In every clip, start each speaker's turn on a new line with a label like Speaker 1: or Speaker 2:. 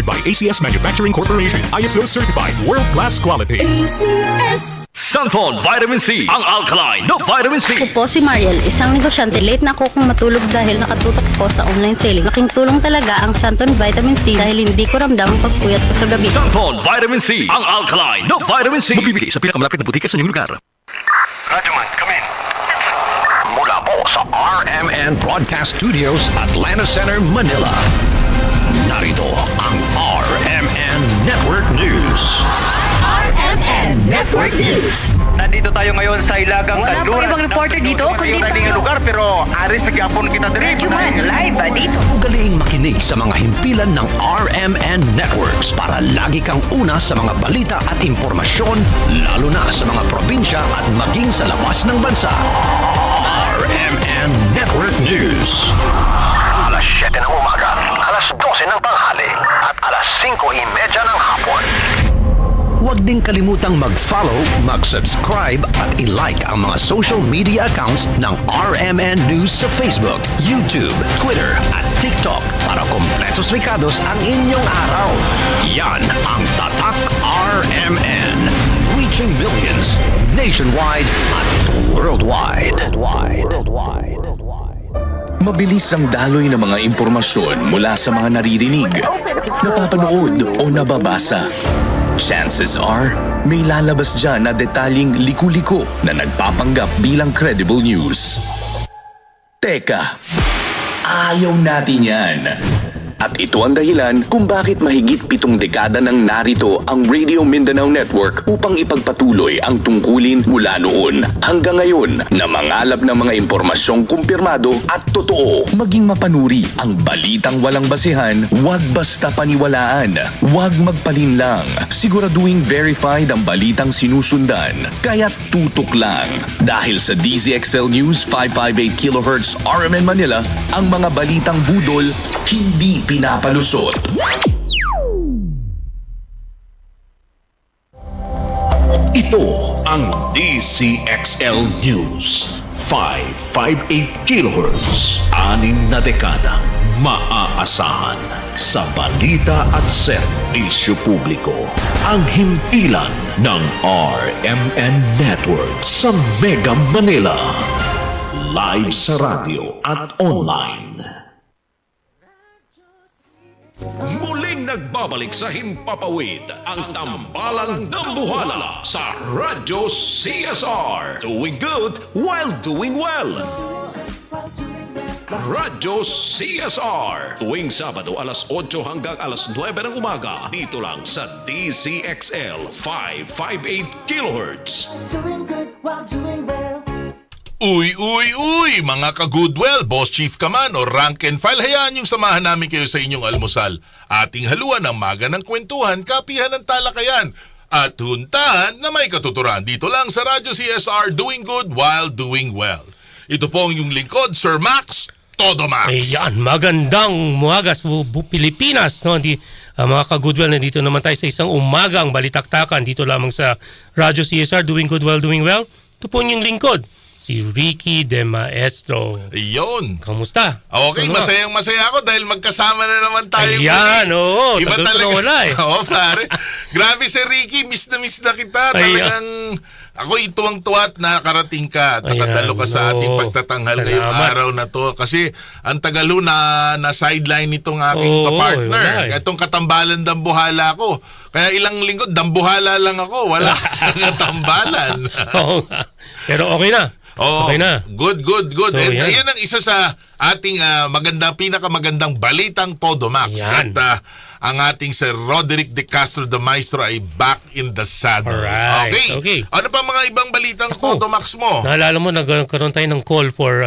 Speaker 1: Manufactured by ACS Manufacturing Corporation. ISO certified. World-class quality.
Speaker 2: ACS.
Speaker 3: Santon Vitamin C, ang alkaline na vitamin C.
Speaker 4: Ako po si Mariel, isang negosyante. Late na ako kung matulog dahil nakatutok ako sa online selling. Laking tulong talaga ang Santon Vitamin C dahil hindi ko ramdam ang pagpuyat ko sa gabi.
Speaker 3: Santon Vitamin C, ang alkaline na vitamin C. Mabibili sa pinakamalapit na butika sa inyong lugar.
Speaker 5: Radyoman, come in. Mula po sa RMN Broadcast Studios, Atlanta Center, Manila. Narito ang RMN Network News. RMN Network News.
Speaker 6: Nandito tayo ngayon sa Ilagang
Speaker 7: Wala
Speaker 6: Kanluran.
Speaker 7: po ibang reporter dito, kundi
Speaker 6: Ngayon lugar pero aris nagyapon kita dito.
Speaker 7: Radyo Man, live dito.
Speaker 5: Ugaliing makinig sa mga himpilan ng RMN Networks para lagi kang una sa mga balita at impormasyon, lalo na sa mga probinsya at maging sa labas ng bansa. RMN Network News. Alas 7 ng umaga, alas 12 ng tanghali, at alas 5:30 ng hapon. Huwag din kalimutang mag-follow, mag-subscribe at i-like ang mga social media accounts ng RMN News sa Facebook, YouTube, Twitter at TikTok para kompletos rikados ang inyong araw. Yan ang Tatak RMN. Reaching millions nationwide at worldwide.
Speaker 8: Mabilis ang daloy ng mga impormasyon mula sa mga naririnig, napapanood o nababasa. Chances are, may lalabas dyan na detalyeng liku-liko na nagpapanggap bilang credible news. Teka, ayaw natin yan. At ito ang dahilan kung bakit mahigit 7 dekada nang narito ang Radio Mindanao Network upang ipagpatuloy ang tungkulin mula noon hanggang ngayon na mangalap ng mga impormasyong kumpirmado at totoo. Maging mapanuri ang balitang walang basehan, huwag basta paniwalaan, huwag magpalinlang. Siguraduhin verified ang balitang sinusundan, kaya tutok lang. Dahil sa DZXL News 558 kHz RMN Manila, ang mga balitang budol hindi pinapalusot.
Speaker 9: Ito ang DZXL News 558 kHz. 6 na dekadang maaasahan sa balita at serbisyo publiko. Ang himpilan ng RMN Network sa Mega Manila. Live sa radyo at online. Muling nagbabalik sa himpapawid ang Tambalang Dambuhala sa Radyo CSR. Doing good while doing well. Radyo CSR. Tuwing Sabado alas 8 hanggang alas 9 ng umaga. Dito lang sa DZXL 558 kHz.
Speaker 10: Uy, mga ka-goodwell, boss chief ka man o rank and file, hayaan yung samahan namin kayo sa inyong almusal. Ating haluan ng maga ng kwentuhan, kapihan ng talakayan, at huntahan na may katuturan. Dito lang sa Radyo CSR, doing good while doing well. Ito po ang yung lingkod, Sir Max, Todo Max.
Speaker 11: Ayan, magandang umagas Pilipinas. No? Mga ka-goodwell, nandito naman tayo sa isang umagang balitaktakan dito lamang sa Radyo CSR, doing good while doing well. Ito po yung lingkod, si Ricky de Maestro.
Speaker 10: Ayun.
Speaker 11: Kamusta?
Speaker 10: Okay, masayang-masaya ako dahil magkasama na naman tayo.
Speaker 11: Ayan, oo.
Speaker 10: Iba
Speaker 11: tagal
Speaker 10: talaga.
Speaker 11: ko na wala eh.
Speaker 10: Oo, pare. Grabe si Ricky, miss na kita. Talagang ako ituwang-tuwa at nakarating ka at nakadalo ka sa ating pagtatanghal ngayong araw na to. Kasi ang tagalo na sideline nitong aking kapartner. Itong Katambalang Dambuhala ko. Kaya ilang linggo, dambuhala lang ako. Wala katambalan.
Speaker 11: Oo nga. Pero okay na.
Speaker 10: Oh,
Speaker 11: okay na.
Speaker 10: Good.
Speaker 11: So,
Speaker 10: Ayan ang isa sa ating pinakamagandang balitang Todo Max.
Speaker 11: Yan.
Speaker 10: At ang ating Sir Roderick De Castro the Maestro ay back in the saddle.
Speaker 11: Alright. Okay.
Speaker 10: Ano pa mga ibang balitang Todo Max mo?
Speaker 11: Naalala mo, nagkaroon tayo ng call for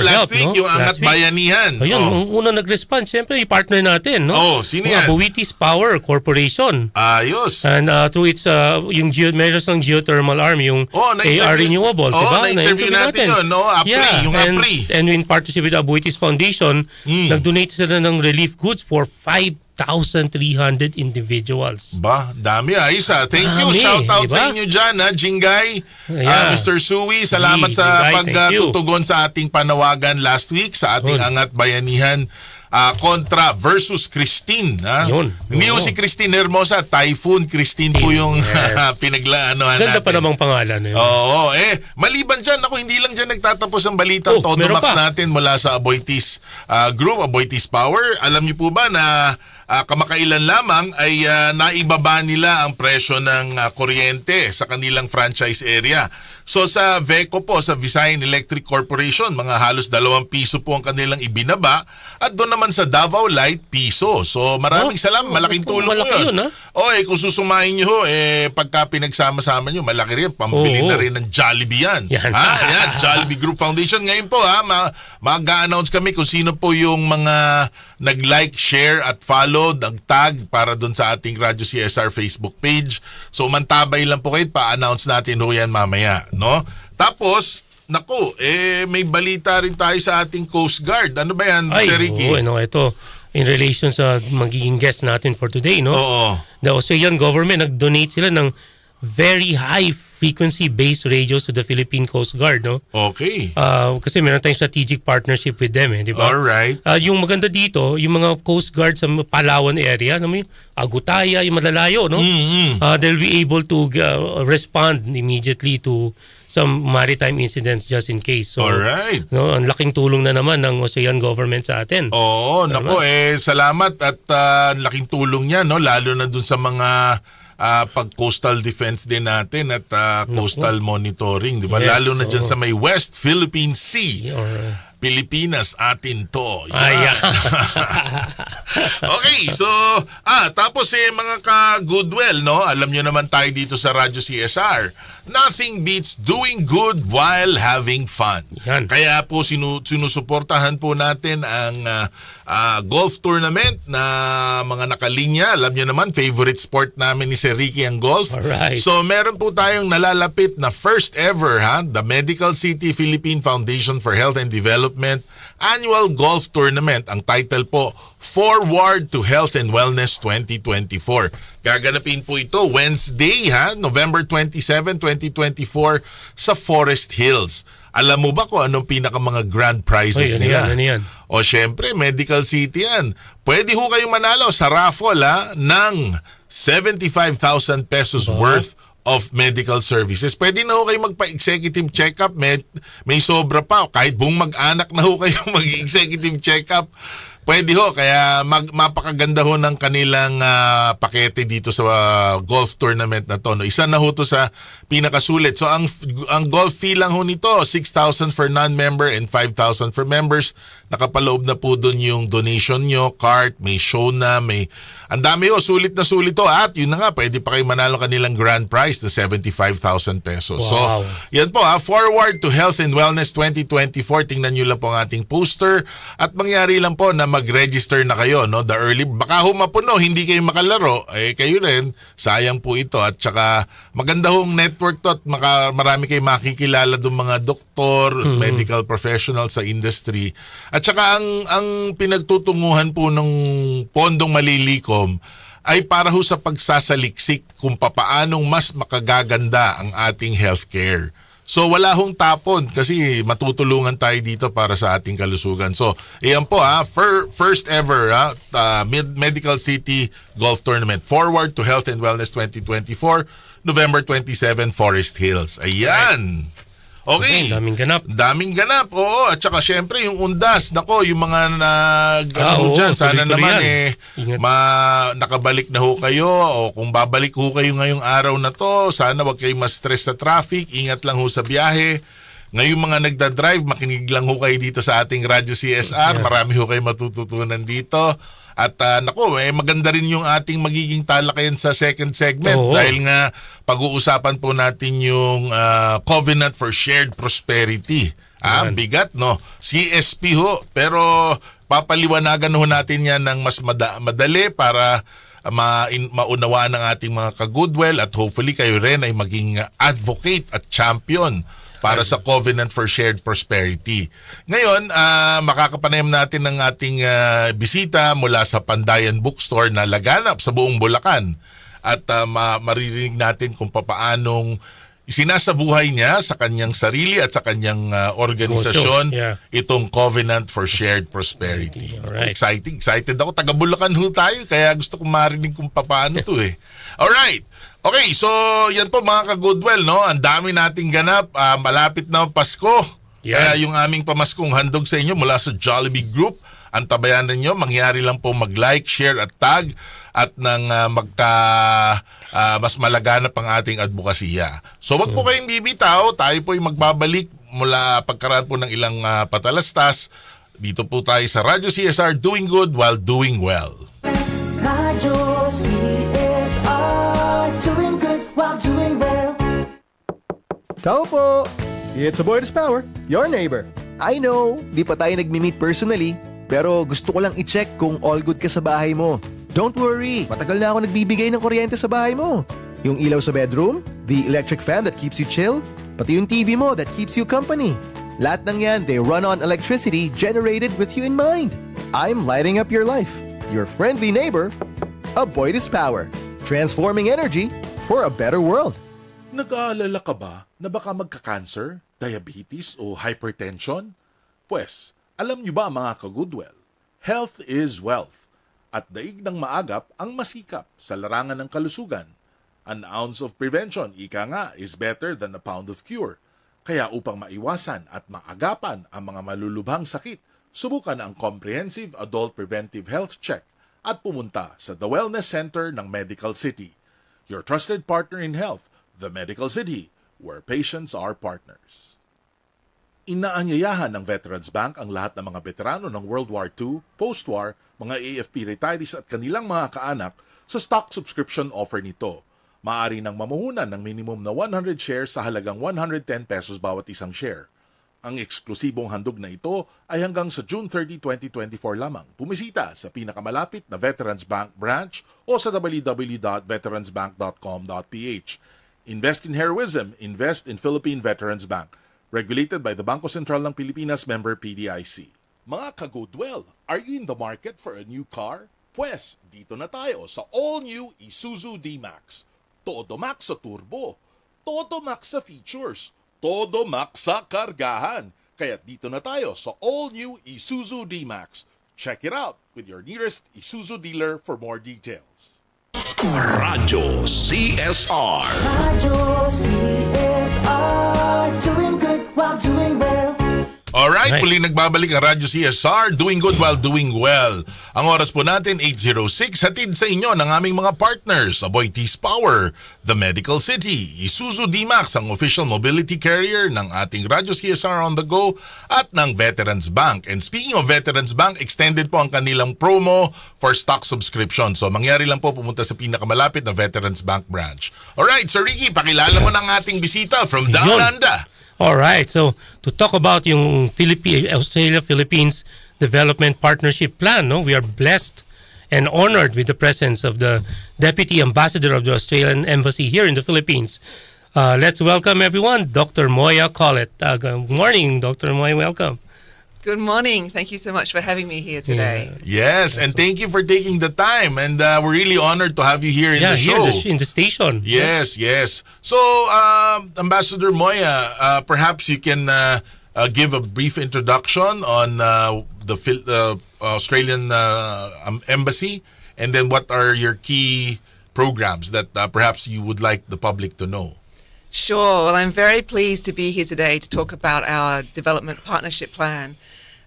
Speaker 10: last
Speaker 11: help,
Speaker 10: week,
Speaker 11: no?
Speaker 10: yung Angat Bayanihan.
Speaker 11: Ayun, ang una nag-respond, siyempre, yung partner natin, no?
Speaker 10: Sino yan?
Speaker 11: Buwitis Power Corporation.
Speaker 10: Ayos.
Speaker 11: And through its, meron ng geothermal arm, yung AR Renewables, diba?
Speaker 10: Na-interview natin yun, no? APRI.
Speaker 11: And in partnership with the Buwitis Foundation, nag-donate sila ng relief goods for 5,300 individuals.
Speaker 10: Dami ayos ha. Thank you. Shout out sa inyo dyan ha, Jingay. Mr. Suwi, salamat sa pagtutugon sa ating panawagan last week sa ating Angat Bayanihan kontra versus Christine.
Speaker 11: Yun.
Speaker 10: Hindi
Speaker 11: Oo.
Speaker 10: si Christine Hermosa, Typhoon Christine po yung pinaglaanohan
Speaker 11: Ganda
Speaker 10: natin.
Speaker 11: pa namang pangalan na yun.
Speaker 10: Oo, maliban dyan, hindi lang dyan nagtatapos ang balita Todo
Speaker 11: meron
Speaker 10: Max
Speaker 11: pa.
Speaker 10: natin mula sa Aboitiz Group, Aboitiz Power. Alam niyo po ba na kamakailan lamang ay naibaba nila ang presyo ng kuryente sa kanilang franchise area. So sa VECO po, sa Visayan Electric Corporation, mga halos 2 piso po ang kanilang ibinaba, at doon naman sa Davao Light, piso. So maraming salamat, malaking tulong
Speaker 11: malaki
Speaker 10: po yun.
Speaker 11: yun, ha?
Speaker 10: Kung susumahin nyo, pagka pinagsama-sama nyo, malaki rin, pambili na rin ng Jollibee yan.
Speaker 11: Yan.
Speaker 10: Yan, Jollibee Group Foundation. Ngayon po, mag-a-announce kami kung sino po yung mga nag-like, share at follow, nag-tag para doon sa ating Radyo CSR Facebook page. So mantabay lang po kayo, pa-announce natin ho yan mamaya, no? Tapos, naku, may balita rin tayo sa ating Coast Guard. Ano ba yan, Sir Ricky?
Speaker 11: Ito, in relation sa magiging guest natin for today, no?
Speaker 10: Oo.
Speaker 11: The Australian government, nag-donate sila ng very high frequency-based radios to the Philippine Coast Guard, no?
Speaker 10: Okay.
Speaker 11: Kasi meron tayong strategic partnership with them, di ba?
Speaker 10: Alright.
Speaker 11: Yung maganda dito, yung mga Coast Guard sa Palawan area, yung Agutaya, yung malalayo, no? They'll be able to respond immediately to some maritime incidents just in case. So,
Speaker 10: Alright.
Speaker 11: no, ang laking tulong na naman ng Australian government sa atin.
Speaker 10: Oo, nako, salamat at laking tulong niya, no? Lalo na dun sa mga pag-coastal defense din natin at coastal monitoring, di ba?
Speaker 11: Yes,
Speaker 10: Lalo na dyan sa may West Philippine Sea. Pilipinas atin to. Yan. Okay, so tapos mga ka-goodwill, no? Alam nyo naman tayo dito sa Radyo CSR. Nothing beats doing good while having fun.
Speaker 11: Yan.
Speaker 10: Kaya po sinusuportahan po natin ang golf tournament na mga nakalinya. Alam nyo naman, favorite sport namin ni Sir Ricky ang golf.
Speaker 11: Alright.
Speaker 10: So meron po tayong nalalapit na first ever, the Medical City Philippine Foundation for Health and Development Annual Golf Tournament. Ang title po, Forward to Health and Wellness 2024. Gaganapin po ito Wednesday, November 27, 2024 sa Forest Hills. Alam mo ba kung anong mga grand prizes nila?
Speaker 11: Ano yan?
Speaker 10: O syempre, Medical City yan. Pwede ho kayong manalo sa raffle ng 75,000 pesos worth of medical services. Pwede na ho kayo magpa-executive check-up. May sobra pa. Kahit buong mag-anak na ho kayo mag-executive check-up. Pwede ho, kaya mapakaganda ho ng kanilang pakete dito sa golf tournament na to. No? Isa na ho to sa pinakasulit. So ang golf fee lang ho nito, 6,000 for non-member and 5,000 for members. Nakapaloob na po doon yung donation nyo, cart, may show na, ang dami ho, sulit na sulit to. At yun na nga, pwede pa kayo manalo kanilang grand prize na 75,000 pesos.
Speaker 11: Wow.
Speaker 10: So yan po Forward to Health and Wellness 2024. Tingnan nyo lang po ang ating poster at mangyari lang po na mag-register na kayo, no? The early, baka mapuno, hindi kayo makalaro, kayo rin, sayang po ito. At saka maganda hong network to at marami kayo makikilala doon mga doktor, medical professionals sa industry. At saka ang pinagtutunguhan po ng pondong malilikom ay para ho sa pagsasaliksik kung papaanong mas makagaganda ang ating healthcare. So wala hong tapon kasi matutulungan tayo dito para sa ating kalusugan. So iyan po first ever Medical City Golf Tournament, Forward to Health and Wellness 2024, November 27, Forest Hills. Ayan. Okay.
Speaker 11: Daming ganap.
Speaker 10: Daming ganap. Oo, at saka syempre yung undas, nako, yung mga dyan, sana naman nakabalik na ho kayo o kung babalik ho kayo ngayong araw na to, sana wag kayong ma-stress sa traffic, ingat lang ho sa biyahe. Ngayong mga nagda-drive, makinig lang ho kayo dito sa ating Radyo CSR. Marami ho kayo matututunan dito. At maganda rin yung ating magiging talakayan sa second segment dahil nga pag-uusapan po natin yung Covenant for Shared Prosperity. Bigat, no? CSP ho. Pero papaliwanagan ho natin yan ng mas madali para maunawaan ng ating mga ka-goodwill at hopefully kayo rin ay maging advocate at champion para sa Covenant for Shared Prosperity. Ngayon, makakapanayam natin ng ating bisita mula sa Pandayan Bookstore na laganap sa buong Bulacan. At maririnig natin kung paanong Sinasabuhay niya sa kanyang sarili at sa kanyang organisasyon itong Covenant for Shared Prosperity.
Speaker 11: Alright.
Speaker 10: Excited ako. Taga Bulacan ho tayo, kaya gusto kong marinig kung paano to eh. Alright. Okay, so yan po mga ka-Goodwill, no? Ang dami nating ganap. Malapit na Pasko. Kaya yung aming pamaskong handog sa inyo mula sa Jollibee Group, ang tabayanan nyo, mangyari lang po mag-like, share at tag at nang mas malaganap ang ating advokasya. So wag po kayong bibitaw, tayo po ay magbabalik mula pagkaraan po ng ilang patalastas. Dito po tayo sa Radyo CSR, doing good while doing well.
Speaker 2: Radyo CSR, doing good while doing well.
Speaker 12: Tao po! It's a boy to power, your neighbor. I know, di pa tayo nagmi-meet personally, pero gusto ko lang i-check kung all good ka sa bahay mo. Don't worry, matagal na ako nagbibigay ng kuryente sa bahay mo. Yung ilaw sa bedroom, the electric fan that keeps you chill, pati yung TV mo that keeps you company. Lahat ng yan, they run on electricity generated with you in mind. I'm lighting up your life. Your friendly neighbor, a boy to power. Transforming energy for a better world.
Speaker 10: Nag-aalala ka ba na baka magka-cancer, diabetes o hypertension? Pues, alam niyo ba mga ka-Goodwill, health is wealth. At daig ng maagap ang masikap sa larangan ng kalusugan. An ounce of prevention, ika nga, is better than a pound of cure. Kaya upang maiwasan at maagapan ang mga malulubhang sakit, subukan ang Comprehensive Adult Preventive Health Check at pumunta sa The Wellness Center ng Medical City. Your trusted partner in health, The Medical City, where patients are partners. Inaanyayahan ng Veterans Bank ang lahat ng mga veterano ng World War II, post-war, mga AFP retirees at kanilang mga kaanak sa stock subscription offer nito. Maaari nang mamuhunan ng minimum na 100 shares sa halagang 110 pesos bawat isang share. Ang eksklusibong handog na ito ay hanggang sa June 30, 2024 lamang. Pumisita sa pinakamalapit na Veterans Bank branch o sa www.veteransbank.com.ph. Invest in heroism. Invest in Philippine Veterans Bank. Regulated by the Bangko Sentral ng Pilipinas, member PDIC. Mga ka-Goodwill, are you in the market for a new car? Pues, dito na tayo sa all-new Isuzu D-Max. Todo Max sa turbo. Todo Max sa features. Todo Max sa kargahan. Kaya dito na tayo sa all-new Isuzu D-Max. Check it out with your nearest Isuzu dealer for more details.
Speaker 9: Radyo CSR.
Speaker 2: Radyo CSR, doing good while doing well.
Speaker 10: Alright, muli nagbabalik ang Radyo CSR, doing good while doing well. Ang oras po natin, 8:06, hatid sa inyo ng aming mga partners, Aboy Tees Power, The Medical City, Isuzu D-Max, ang official mobility carrier ng ating Radyo CSR on the go, at ng Veterans Bank. And speaking of Veterans Bank, extended po ang kanilang promo for stock subscription. So mangyari lang po pumunta sa pinakamalapit na Veterans Bank branch. Alright, Sir Ricky, pakilala mo ng ating bisita from Down Under.
Speaker 11: All right, so to talk about yung Australia-Philippines Development Partnership Plan, no, we are blessed and honored with the presence of the Deputy Ambassador of the Australian Embassy here in the Philippines. Let's welcome everyone, Dr. Moya Collett. Good morning, Dr. Moya, welcome.
Speaker 13: Good morning. Thank you so much for having me here today.
Speaker 10: Yes, and thank you for taking the time. And we're really honored to have you here in the show.
Speaker 11: Here in the station.
Speaker 10: Yes, yes. So, Ambassador Moya, perhaps you can give a brief introduction on the Australian Embassy, and then what are your key programs that perhaps you would like the public to know?
Speaker 13: Sure. Well, I'm very pleased to be here today to talk about our development partnership plan.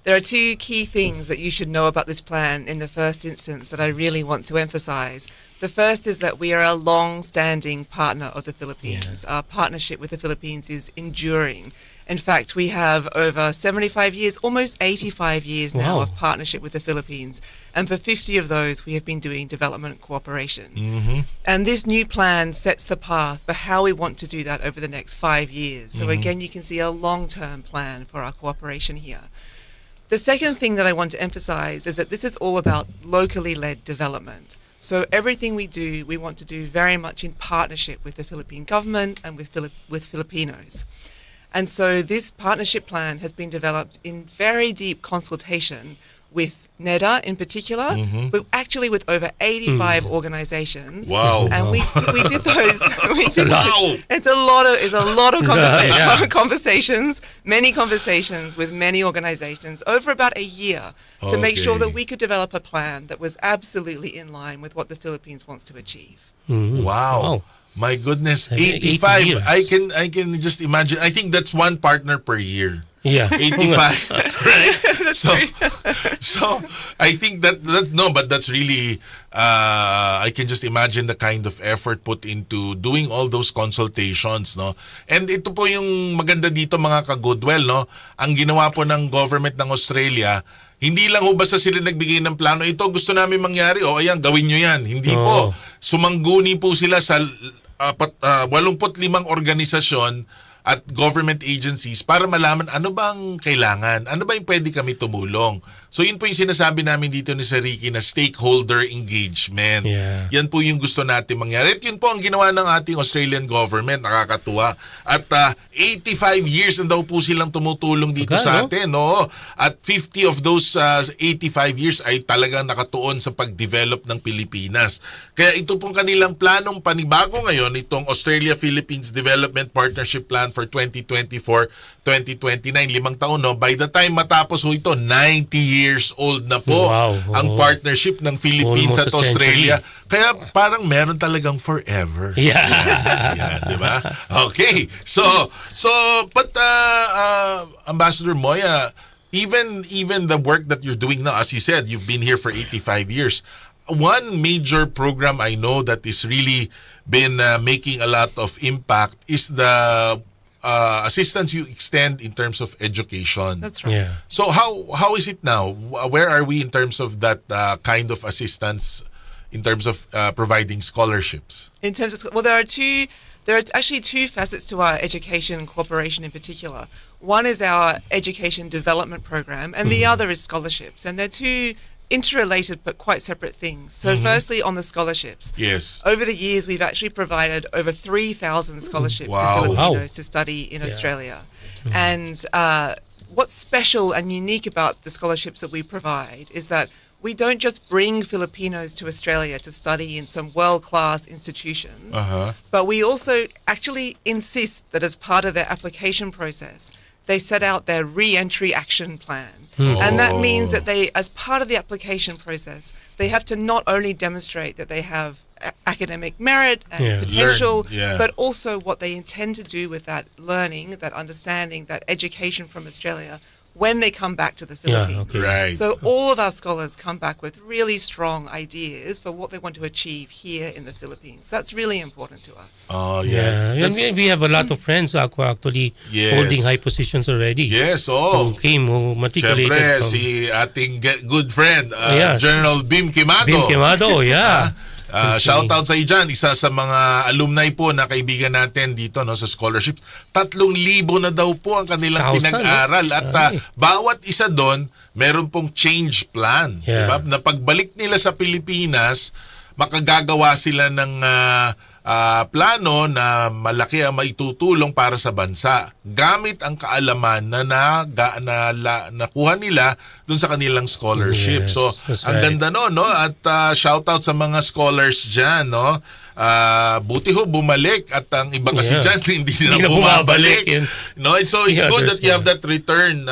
Speaker 13: There are two key things that you should know about this plan in the first instance that I really want to emphasize. The first is that we are a long-standing partner of the Philippines. Our partnership with the Philippines is enduring. In fact, we have over 75 years, almost 85 years now of partnership with the Philippines. And for 50 of those, we have been doing development cooperation. Mm-hmm. And this new plan sets the path for how we want to do that over the next 5 years. So again, you can see a long-term plan for our cooperation here. The second thing that I want to emphasize is that this is all about locally led development. So everything we do, we want to do very much in partnership with the Philippine government and with Filipinos. And so this partnership plan has been developed in very deep consultation with NEDA in particular, but actually with over 85 organizations.
Speaker 10: Wow.
Speaker 13: And we did those.
Speaker 11: It's a lot.
Speaker 13: It's a lot of
Speaker 11: Yeah.
Speaker 13: conversations, many conversations with many organizations over about a year to make sure that we could develop a plan that was absolutely in line with what the Philippines wants to achieve.
Speaker 10: Wow. My goodness,
Speaker 11: 80
Speaker 10: 85.
Speaker 11: years.
Speaker 10: I can just imagine. I think that's one partner per year.
Speaker 11: Yeah.
Speaker 10: 85, right? So I think that no, but that's really I can just imagine the kind of effort put into doing all those consultations, no. And ito po yung maganda dito, mga ka-Goodwell, no. Ang ginawa po ng government ng Australia, hindi lang ho basta sila nagbigay ng plano, ito gusto namin mangyari, o ayan, gawin nyo yan. Hindi po. Sumangguni po sila sa 85 organisasyon at government agencies para malaman ano bang kailangan, ano ba yung pwede kami tumulong. So yun po yung sinasabi namin dito ni Sir Ricky na stakeholder engagement.
Speaker 11: Yeah.
Speaker 10: Yan po yung gusto natin mangyari. At yun po ang ginawa ng ating Australian government, nakakatuwa. At 85 years na daw po silang tumutulong dito sa atin. No? At 50 of those 85 years ay talagang nakatuon sa pag-develop ng Pilipinas. Kaya ito pong kanilang planong panibago ngayon, itong Australia-Philippines Development Partnership Plan for 2024-2029, 5 taon, no? By the time matapos ho ito, 90 years old na po ang partnership ng Philippines at Australia. Kaya parang meron talagang forever.
Speaker 11: Yeah.
Speaker 10: Yeah, di ba? Okay. So but Ambassador Moya, even the work that you're doing now, as you said, you've been here for 85 years. One major program I know that is really been making a lot of impact is the assistance you extend in terms of education.
Speaker 13: That's right.
Speaker 11: Yeah.
Speaker 10: So how is it now? Where are we in terms of that kind of assistance in terms of providing scholarships?
Speaker 13: In terms of, well, there are actually two facets to our education cooperation in particular. One is our education development program, and the other is scholarships. And they're two interrelated but quite separate things. So firstly, on the scholarships.
Speaker 10: Yes.
Speaker 13: Over the years, we've actually provided over 3,000 scholarships to Filipinos to study in Australia. And what's special and unique about the scholarships that we provide is that we don't just bring Filipinos to Australia to study in some world-class institutions, but we also actually insist that as part of their application process, they set out their re-entry action plan. And that means that they, as part of the application process, they have to not only demonstrate that they have academic merit and potential, but also what they intend to do with that learning, that understanding, that education from Australia when they come back to the Philippines.
Speaker 10: Right.
Speaker 13: So all of our scholars come back with really strong ideas for what they want to achieve here in the Philippines. That's really important to us.
Speaker 10: Oh, yeah.
Speaker 11: And we have a lot of friends who are actually holding high positions already.
Speaker 10: Yes,
Speaker 11: Who came, who matriculated.
Speaker 10: Siyempre,
Speaker 11: from,
Speaker 10: si ating good friend, General Bim Quimado.
Speaker 11: Bim Quimado, yeah.
Speaker 10: Shout out sa iyo dyan, isa sa mga alumni po na kaibigan natin dito, no, sa scholarship. 3,000 na daw po ang kanilang pinag-aral at bawat isa doon meron pong change plan, diba? Na pagbalik nila sa Pilipinas, makagagawa sila ng plano na malaki ang maitutulong para sa bansa gamit ang kaalaman na nakuha nila dun sa kanilang scholarship. So, ang ganda no? At shout out sa mga scholars dyan, no? Buti ho bumalik at ang iba kasi dyan hindi na bumabalik. No? So, it's good that you have that return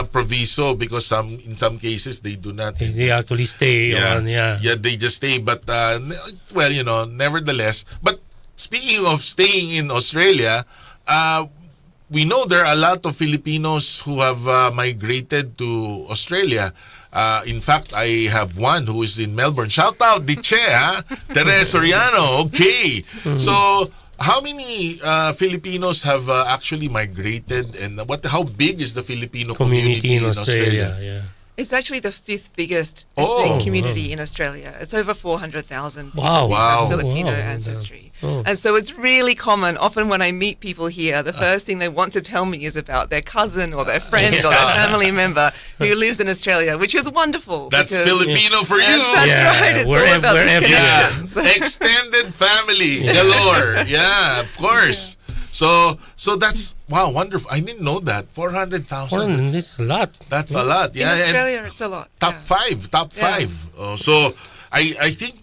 Speaker 10: proviso because in some cases they do not.
Speaker 11: They actually stay on,
Speaker 10: they just stay. But, well, nevertheless. But speaking of staying in Australia, we know there are a lot of Filipinos who have migrated to Australia. In fact, I have one who is in Melbourne. Shout out, Diche, Teres Soriano. Okay. So, how many Filipinos have actually migrated, and how big is the Filipino community in Australia?
Speaker 13: It's actually the 5th biggest ethnic community in Australia. It's over 400,000 people
Speaker 11: Wow.
Speaker 13: have Filipino ancestry. And so it's really common. Often when I meet people here, the first thing they want to tell me is about their cousin or their friend or their family member who lives in Australia, which is wonderful.
Speaker 10: That's Filipino for you.
Speaker 13: That's right. It's all about these connections.
Speaker 10: Extended family galore. Yeah, of course. So that's Wow, wonderful. I didn't know that. 400,000.
Speaker 11: It's a lot.
Speaker 10: That's a lot.
Speaker 13: In
Speaker 10: Yeah. and
Speaker 13: Australia, it's a lot.
Speaker 10: top
Speaker 13: yeah.
Speaker 10: top
Speaker 13: Yeah.
Speaker 10: five. So I think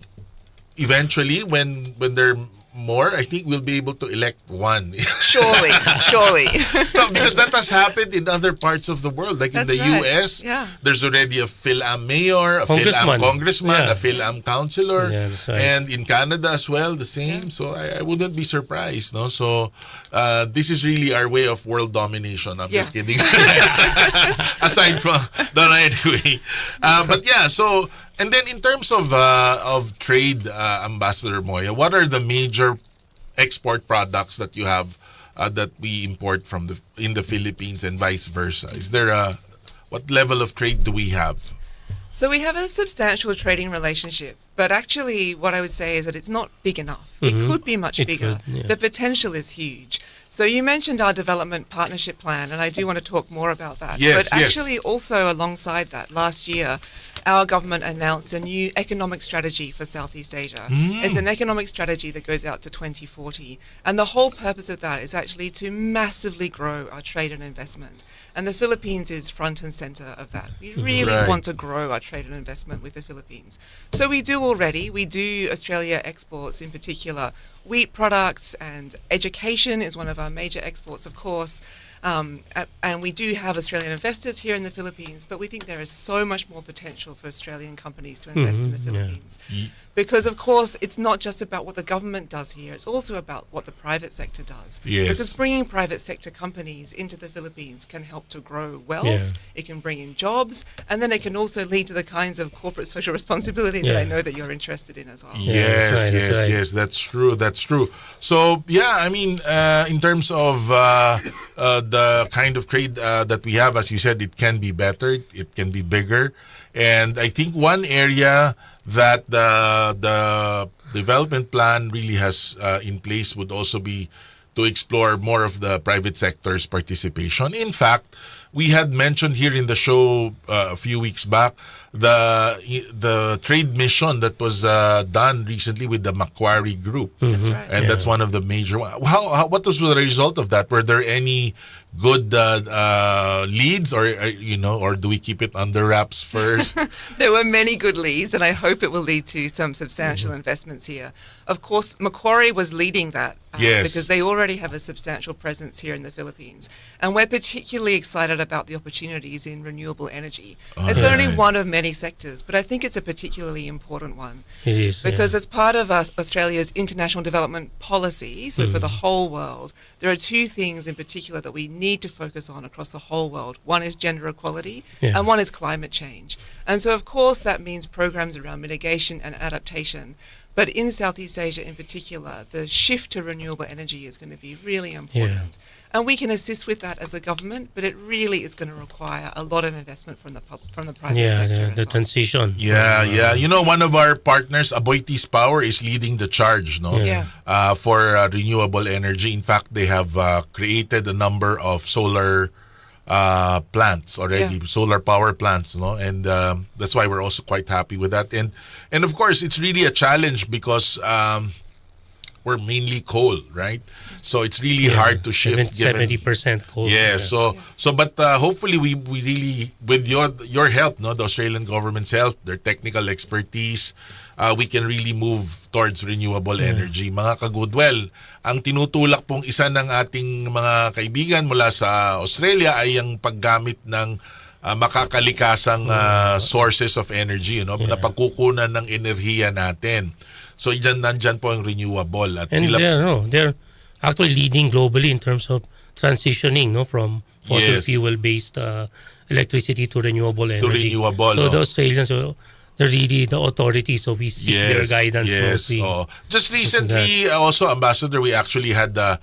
Speaker 10: eventually when there are more, I think we'll be able to elect one.
Speaker 13: Surely.
Speaker 10: No, because that has happened in other parts of the world. Like in
Speaker 13: That's
Speaker 10: the
Speaker 13: right.
Speaker 10: US,
Speaker 13: Yeah.
Speaker 10: there's already a PhilAm mayor, a
Speaker 11: Congressman.
Speaker 10: PhilAm congressman,
Speaker 11: Yeah.
Speaker 10: a PhilAm councilor.
Speaker 11: Yeah, that's right.
Speaker 10: And in Canada as well, the same. So I wouldn't be surprised. No? So this is really our way of world domination. I'm just kidding. Aside from, no, anyway. But yeah, so, and then in terms of trade, Ambassador Moya, what are the major export products that you have that we import from in the Philippines and vice versa? Is there what level of trade do we have?
Speaker 13: So we have a substantial trading relationship, but actually what I would say is that it's not big enough. It could be much bigger. The potential is huge. So you mentioned our development partnership plan, and I do want to talk more about that.
Speaker 10: Yes,
Speaker 13: but actually also alongside that, last year, our government announced a new economic strategy for Southeast Asia. It's an economic strategy that goes out to 2040. And the whole purpose of that is actually to massively grow our trade and investment. And the Philippines is front and center of that. We really want to grow our trade and investment with the Philippines. So we do already. We do Australia exports in particular. Wheat products and education is one of our major exports, of course. And we do have Australian investors here in the Philippines, but we think there is so much more potential for Australian companies to invest in the Philippines. Because, of course, it's not just about what the government does here, it's also about what the private sector does.
Speaker 10: Yes.
Speaker 13: Because bringing private sector companies into the Philippines can help to grow wealth, it can bring in jobs, and then it can also lead to the kinds of corporate social responsibility that I know that you're interested in as well.
Speaker 10: Yes, that's true. So, yeah, I mean, in terms of the kind of trade that we have, as you said, it can be better, it can be bigger. And I think one area that the development plan really has in place would also be to explore more of the private sector's participation. In fact, we had mentioned here in the show a few weeks back the trade mission that was done recently with the Macquarie Group.
Speaker 13: That's right.
Speaker 10: And that's one of the major ones. What was the result of that? Were there any good leads, or do we keep it under wraps first?
Speaker 13: There were many good leads, and I hope it will lead to some substantial investments here. Of course, Macquarie was leading that because they already have a substantial presence here in the Philippines. And we're particularly excited about the opportunities in renewable energy. It's only one of many sectors, but I think it's a particularly important one.
Speaker 11: It is.
Speaker 13: Because as part of Australia's international development policy, so for the whole world, there are two things in particular that we need to focus on across the whole world. One is gender equality, and one is climate change. And so, of course, that means programs around mitigation and adaptation. But in Southeast Asia in particular, the shift to renewable energy is going to be really important. And we can assist with that as a government, but it really is going to require a lot of investment from the private sector.
Speaker 11: The transition.
Speaker 10: Yeah. You know, one of our partners, Aboitiz Power, is leading the charge, for renewable energy. In fact, they have created a number of solar plants already, solar power plants, and that's why we're also quite happy with that. And of course, it's really a challenge because we're mainly coal, right? So it's really hard to shift.
Speaker 11: 70% coal.
Speaker 10: Yeah. But hopefully we really, with your help, the Australian government's help, their technical expertise, we can really move towards renewable energy. Mga ka-Goodwell, ang tinutulak pong isa ng ating mga kaibigan mula sa Australia ay ang paggamit ng makakalikasang sources of energy, na pagkukunan ng enerhiya natin. So nandyan po ang renewable. At
Speaker 11: and they're actually leading globally in terms of transitioning from fossil fuel-based electricity to renewable energy. So the Australians, they're really the authority, so we seek their guidance.
Speaker 10: Just recently, also, Ambassador, we actually had the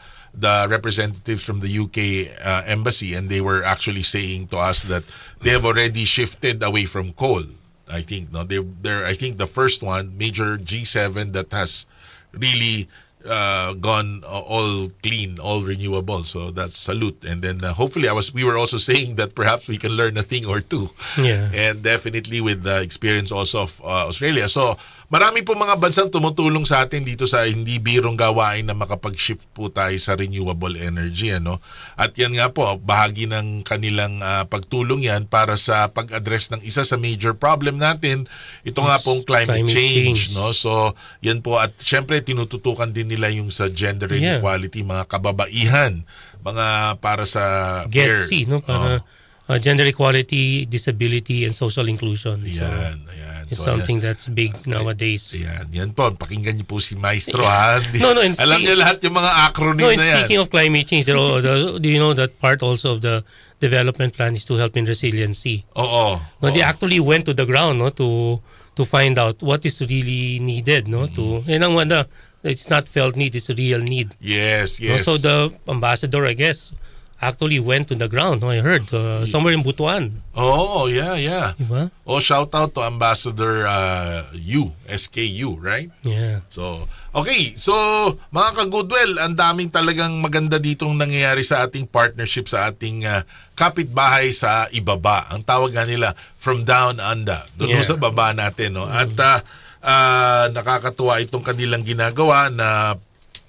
Speaker 10: representatives from the UK embassy, and they were actually saying to us that they have already shifted away from coal. I think they're I think the first one, major G7, that has really gone all clean, all renewable. So that's salute. And then hopefully we were also saying that perhaps we can learn a thing or two. And definitely with the experience also of Australia. So, marami po mga bansang tumutulong sa atin dito sa hindi birong gawain na makapag-shift po tayo sa renewable energy. At yan nga po, bahagi ng kanilang pagtulong yan para sa pag-address ng isa sa major problem natin, ito nga pong climate change. So yan po, at syempre tinututukan din nila yung sa gender inequality, mga kababaihan, mga para sa
Speaker 11: GETC, para gender equality, disability, and social inclusion.
Speaker 10: Ayan.
Speaker 11: It's something that's big nowadays.
Speaker 10: Yan po. Pakinggan niyo po si Maestro, ha? Alam niyo lahat yung mga acronym na yan.
Speaker 11: Speaking of climate change, do you know that part also of the development plan is to help in resiliency?
Speaker 10: Oo.
Speaker 11: They actually went to the ground to find out what is really needed. It's not felt need, it's a real need.
Speaker 10: Yes.
Speaker 11: So the ambassador, I guess, actually went to the ground. I heard somewhere in Butuan.
Speaker 10: Oh, yeah.
Speaker 11: Diba?
Speaker 10: Shout out to Ambassador SKU, right?
Speaker 11: Yeah.
Speaker 10: So, okay. So, mga ka-Goodwill, ang daming talagang maganda ditong nangyayari sa ating partnership sa ating kapitbahay sa ibaba. Ang tawag nga nila, from down under. Doon sa baba natin. At nakakatuwa itong kanilang ginagawa na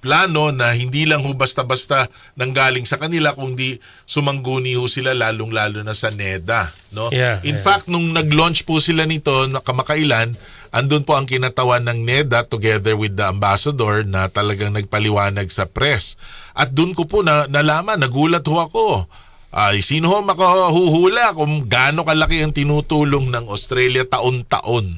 Speaker 10: plano na hindi lang basta-basta nanggaling sa kanila, kundi sumangguni sila lalong-lalo na sa NEDA. In fact, nung nag-launch po sila nito kamakailan, andun po ang kinatawan ng NEDA together with the ambassador na talagang nagpaliwanag sa press. At dun ko po nalaman, nagulat ako. Sino makahuhula kung gaano kalaki ang tinutulong ng Australia taon-taon?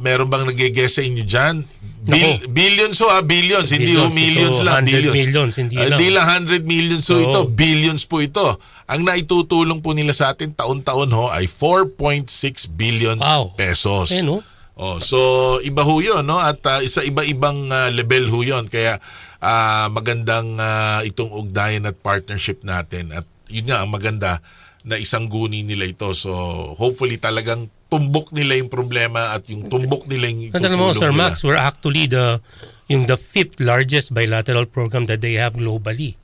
Speaker 10: Meron bang nag-guess sa inyo dyan? Billions billions, hindi millions lang.
Speaker 11: 100 millions, hindi lang
Speaker 10: 100 millions ito, billions po ito. Ang naitutulong po nila sa atin taon-taon ay 4.6 billion pesos. So iba ho yun, at isa iba-ibang level ho yun. Kaya magandang itong ugnayan at partnership natin. At yun nga, ang maganda na isang guni nila ito. So hopefully talagang tumbok nila yung problema at yung tumbok nila yung tutulong
Speaker 11: Sir
Speaker 10: nila.
Speaker 11: Max, we're actually the 5th largest bilateral program that they have globally.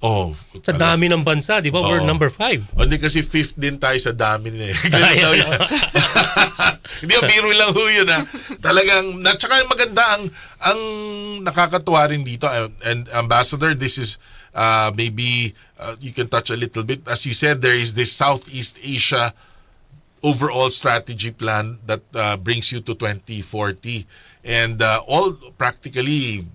Speaker 11: Sa dami ng bansa, di ba? We're number 5.
Speaker 10: Hindi kasi 5th din tayo sa dami na Hindi, biro lang ho yun. Talagang, at saka maganda ang nakakatuwa rin dito. And Ambassador, this is maybe you can touch a little bit. As you said, there is this Southeast Asia overall strategy plan that brings you to 2040. And all practically,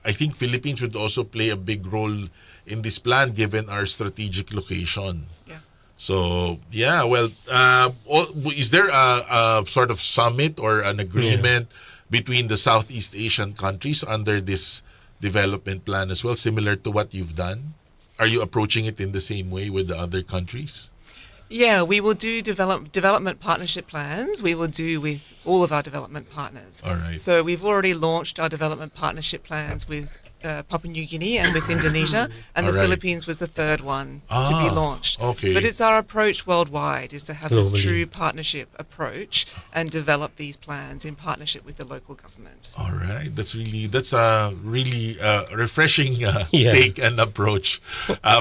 Speaker 10: I think Philippines would also play a big role in this plan given our strategic location.
Speaker 13: Yeah.
Speaker 10: So, is there a sort of summit or an agreement between the Southeast Asian countries under this development plan as well, similar to what you've done? Are you approaching it in the same way with the other countries?
Speaker 13: Yeah, we will do development partnership plans. We will do with all of our development partners.
Speaker 10: All right.
Speaker 13: So we've already launched our development partnership plans with Papua New Guinea and with Indonesia, and the Philippines was the third one to be launched.
Speaker 10: Okay.
Speaker 13: But it's our approach worldwide is to have this true partnership approach and develop these plans in partnership with the local government.
Speaker 10: All right, that's a really refreshing take and approach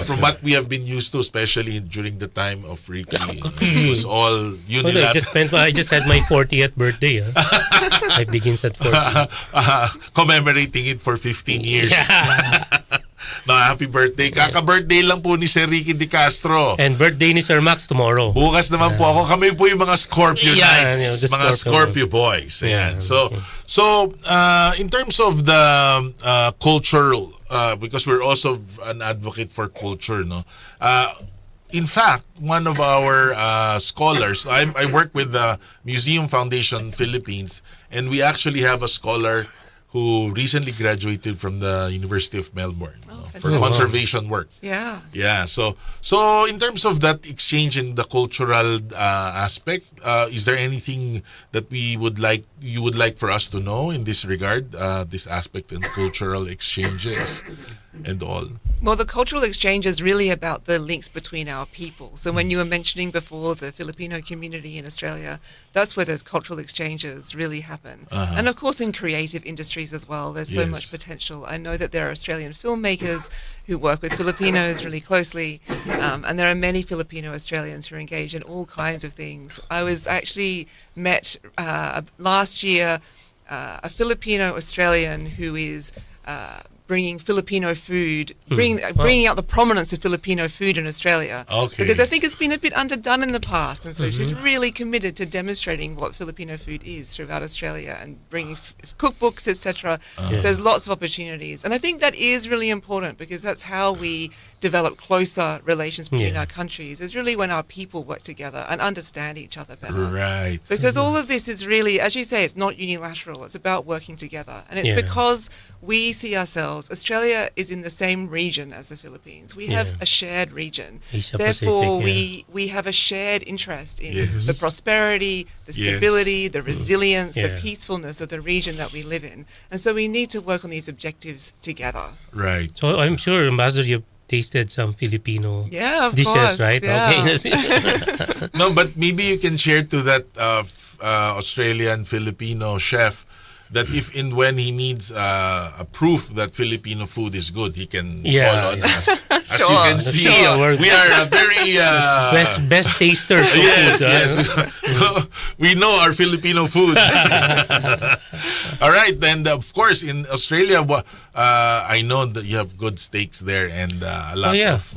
Speaker 10: from what we have been used to, especially during the time of Ricky. It was all unilateral.
Speaker 11: I just had my 40th birthday. I begins at 40.
Speaker 10: Commemorating it for 15 years. Happy birthday. Kaka-birthday lang po ni Sir Ricky De Castro.
Speaker 11: And birthday ni Sir Max tomorrow.
Speaker 10: Bukas naman po ako. Kami po yung mga Scorpio Knights. Mga Scorpio boys. Ayan. So, in terms of the cultural, because we're also an advocate for culture, in fact, one of our scholars, I work with the Museum Foundation Philippines, and we actually have a scholar who recently graduated from the University of Melbourne for conservation work.
Speaker 13: Yeah.
Speaker 10: Yeah. So in terms of that exchange in the cultural aspect, is there anything that you would like for us to know in this regard, this aspect in cultural exchanges and all?
Speaker 13: Well, the cultural exchange is really about the links between our people. So when you were mentioning before the Filipino community in Australia, that's where those cultural exchanges really happen. And of course in creative industries as well, there's so much potential. I know that there are Australian filmmakers partners who work with Filipinos really closely. And there are many Filipino Australians who are engaged in all kinds of things. I was actually met last year a Filipino Australian who is bringing Filipino food, bringing out the prominence of Filipino food in Australia.
Speaker 10: Okay.
Speaker 13: Because I think it's been a bit underdone in the past, and so she's really committed to demonstrating what Filipino food is throughout Australia and bringing cookbooks, etc. There's lots of opportunities, and I think that is really important because that's how we develop closer relations between our countries. Is really when our people work together and understand each other better.
Speaker 10: Right.
Speaker 13: Because all of this is really, as you say, it's not unilateral. It's about working together, and it's because we see ourselves. Australia is in the same region as the Philippines. We have a shared region. Therefore, we have a shared interest in the prosperity, the stability, the resilience, the peacefulness of the region that we live in. And so we need to work on these objectives together.
Speaker 10: Right.
Speaker 11: So I'm sure, Ambassador, you've tasted some Filipino dishes,
Speaker 13: course,
Speaker 11: right? Okay.
Speaker 10: No, but maybe you can share to that Australian Filipino chef that if and when he needs a proof that Filipino food is good, he can call on us. As you can see, we are a very
Speaker 11: best tasters of food.
Speaker 10: We know our Filipino food. All right, and of course in Australia, I know that you have good steaks there and a lot of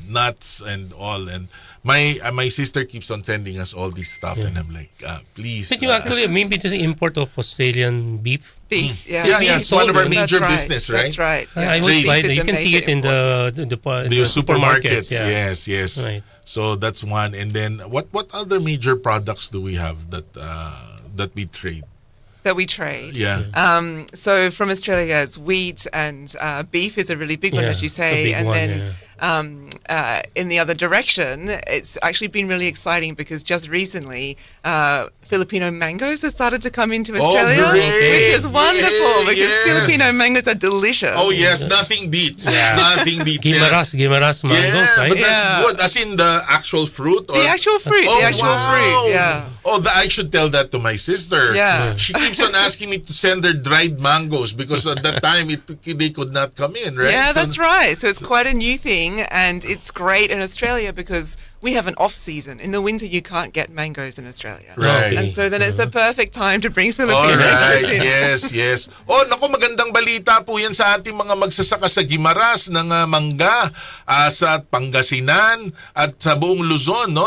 Speaker 10: nuts and all. And my sister keeps on sending us all this stuff, and I'm like, please.
Speaker 11: But you actually maybe the import of Australian beef.
Speaker 13: Beef,
Speaker 10: it's one of our major business, right?
Speaker 13: That's right.
Speaker 11: I always buy that. You can see it in the
Speaker 10: supermarkets. Yes.
Speaker 11: Right.
Speaker 10: So that's one. And then what other major products do we have that we trade?
Speaker 13: That we trade.
Speaker 10: Yeah.
Speaker 13: So from Australia, it's wheat and beef is a really big one, as you say, and then. In the other direction, it's actually been really exciting because just recently, Filipino mangoes have started to come into Australia, which is wonderful because Filipino mangoes are delicious.
Speaker 10: Oh yes, nothing beats. Nothing beats.
Speaker 11: Gimaras mangoes, right?
Speaker 10: But that's good. As in the actual fruit? Or?
Speaker 13: The actual fruit.
Speaker 10: Oh,
Speaker 13: the actual fruit. Yeah.
Speaker 10: Oh, I should tell that to my sister.
Speaker 13: Yeah.
Speaker 10: She keeps on asking me to send her dried mangoes because at that time they could not come in, right?
Speaker 13: Yeah, that's right. So it's quite a new thing, and it's great in Australia because we have an off season. In the winter, you can't get mangoes in Australia.
Speaker 10: Right.
Speaker 13: And so then it's the perfect time to bring Filipino mangoes in.
Speaker 10: Yes. Oh, naku, magandang balita po yan sa ating mga magsasaka sa Guimaras ng mangga sa Pangasinan at sa buong Luzon, no?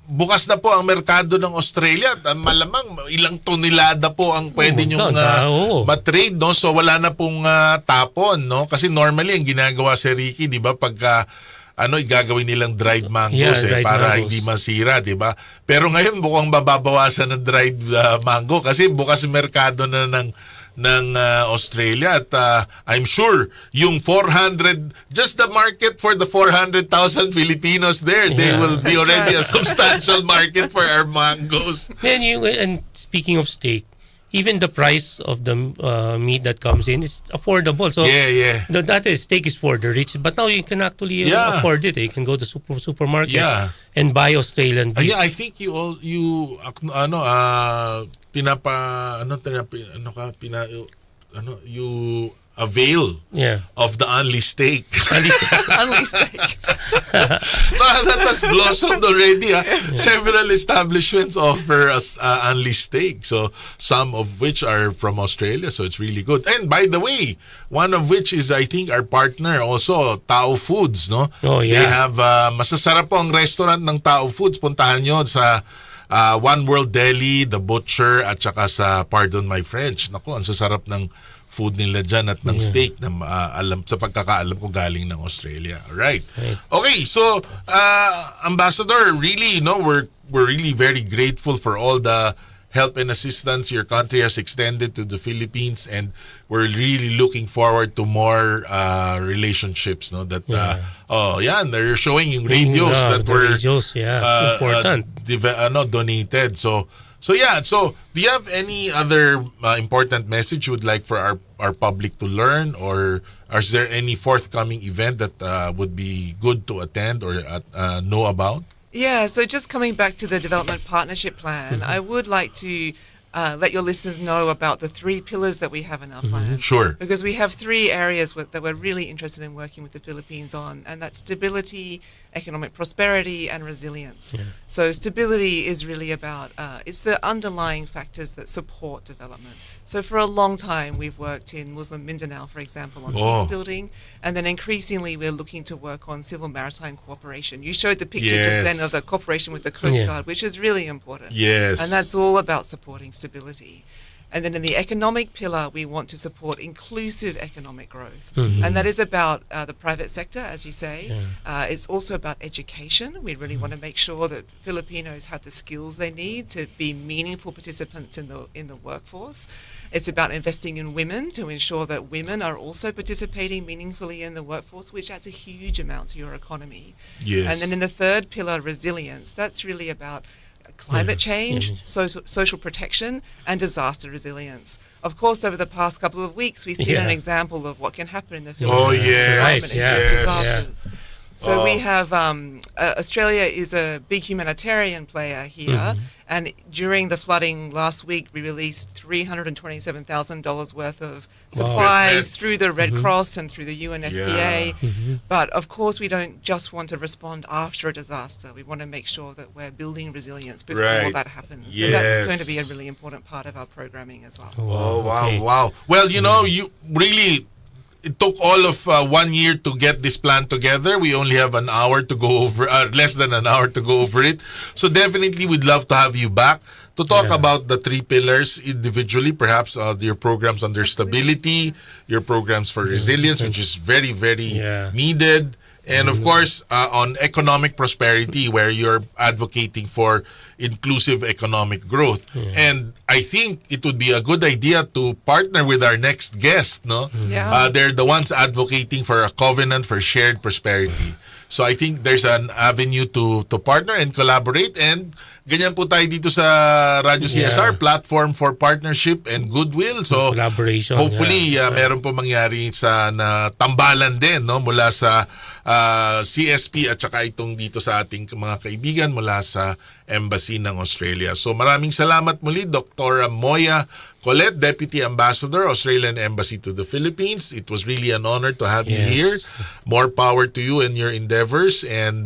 Speaker 10: Bukas na po ang merkado ng Australia at malamang ilang tonelada po ang pwede nyong matrade, no? So wala na pong tapon, no? Kasi normally ang ginagawa si Ricky, 'di ba, pagka igagawin nilang dried mangoes para hindi masira, 'di ba? Pero ngayon mukhang mababawasan ng dried mango kasi bukas merkado na ng Australia at I'm sure yung 400, just the market for the 400,000 Filipinos there, they will be already a substantial market for our mangoes.
Speaker 11: And speaking of steak, even the price of the meat that comes in is affordable. So that is, steak is for the rich, but now you can actually afford it. You can go to supermarket and buy Australian beef.
Speaker 10: I think you you avail of the only steak.
Speaker 13: Only steak.
Speaker 10: That has blossomed already. Several establishments offer us only steak. So some of which are from Australia. So it's really good. And by the way, one of which is I think our partner also, Tao Foods. No?
Speaker 11: Oh yeah.
Speaker 10: They have masasarap po ang restaurant ng Tao Foods. Puntahan nyo sa One World Deli, The Butcher, at saka sa Pardon My French. Naku, ang sasarap ng food nila dyan at ng steak na sa pagkakaalam ko galing ng Australia. Right. Okay, so Ambassador, really, we're really very grateful for all the help and assistance your country has extended to the Philippines, and we're really looking forward to more relationships, no, that they're showing yung radios that were
Speaker 11: important
Speaker 10: donated. So do you have any other important message you would like for our public to learn, or is there any forthcoming event that would be good to attend or know about?
Speaker 13: Yeah, so just coming back to the Development Partnership Plan, I would like to let your listeners know about the 3 pillars that we have in our plan.
Speaker 10: Sure.
Speaker 13: Because we have 3 areas that we're really interested in working with the Philippines on, and that's stability, economic prosperity, and resilience. So stability is really about, it's the underlying factors that support development. So for a long time, we've worked in Muslim Mindanao, for example, on peace building, and then increasingly we're looking to work on civil maritime cooperation. You showed the picture just then of the cooperation with the Coast Guard, which is really important.
Speaker 10: Yes.
Speaker 13: And that's all about supporting stability. And then in the economic pillar, we want to support inclusive economic growth. And that is about the private sector, as you say. It's also about education. We really want to make sure that Filipinos have the skills they need to be meaningful participants in the workforce. It's about investing in women to ensure that women are also participating meaningfully in the workforce, which adds a huge amount to your economy.
Speaker 10: Yes.
Speaker 13: And then in the third pillar, resilience, that's really about climate change, social protection, and disaster resilience. Of course, over the past couple of weeks, we've seen an example of what can happen in the Philippines. Disasters. So we have Australia is a big humanitarian player here, and during the flooding last week, we released $327,000 worth of supplies through the Red Cross and through the UNFPA. But of course, we don't just want to respond after a disaster. We want to make sure that we're building resilience before that happens. So that's going to be a really important part of our programming as well.
Speaker 10: Wow. Well, you know, you really... It took all of 1 year to get this plan together. We only have an hour to go over, less than an hour to go over it. So definitely we'd love to have you back to talk about the 3 pillars individually, perhaps your programs under stability, your programs for resilience, which is very, very needed. And of course, on economic prosperity, where you're advocating for inclusive economic growth. And I think it would be a good idea to partner with our next guest, no? They're the ones advocating for a covenant for shared prosperity. So I think there's an avenue to partner and collaborate, and ganyan po tayo dito sa Radyo CSR, platform for partnership and goodwill. So
Speaker 11: collaboration,
Speaker 10: hopefully meron po mangyari sa tambalan din, no, mula sa CSP at saka itong dito sa ating mga kaibigan mula sa Embassy ng Australia. So maraming salamat muli, Dr. Moya Colette, Deputy Ambassador, Australian Embassy to the Philippines. It was really an honor to have you here. More power to you and your endeavors, and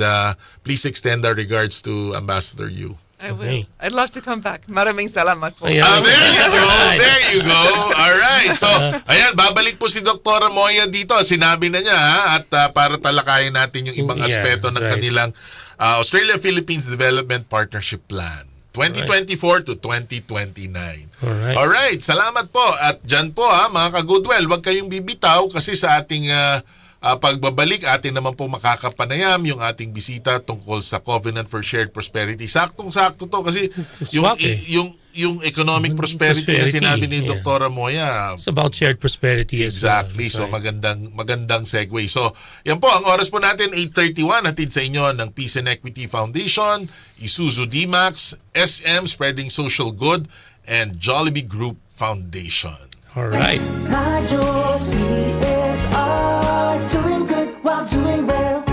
Speaker 10: please extend our regards to Ambassador Yu.
Speaker 13: I will. I'd love to come back. Maraming salamat po.
Speaker 10: There you go. All right. So, ayan, babalik po si Dr. Moya dito. Sinabi na niya, at para talakayin natin yung ibang aspeto ng kanilang Australia-Philippines Development Partnership Plan 2024 to 2029. All right. Salamat po. At dyan po, mga ka-goodwill, huwag kayong bibitaw kasi sa ating pagbabalik, atin naman po makakapanayam yung ating bisita tungkol sa Covenant for Shared Prosperity. Saktong-sakto to kasi yung economic prosperity na sinabi ni Dr. Moya.
Speaker 11: It's about shared prosperity.
Speaker 10: Exactly. So magandang segue. So yan po, ang oras po natin 8:31, hatid sa inyo ng Peace and Equity Foundation, Isuzu D-Max, SM Spreading Social Good, and Jollibee Group Foundation.
Speaker 11: All right.
Speaker 2: Radyo CSR, doing good while doing well.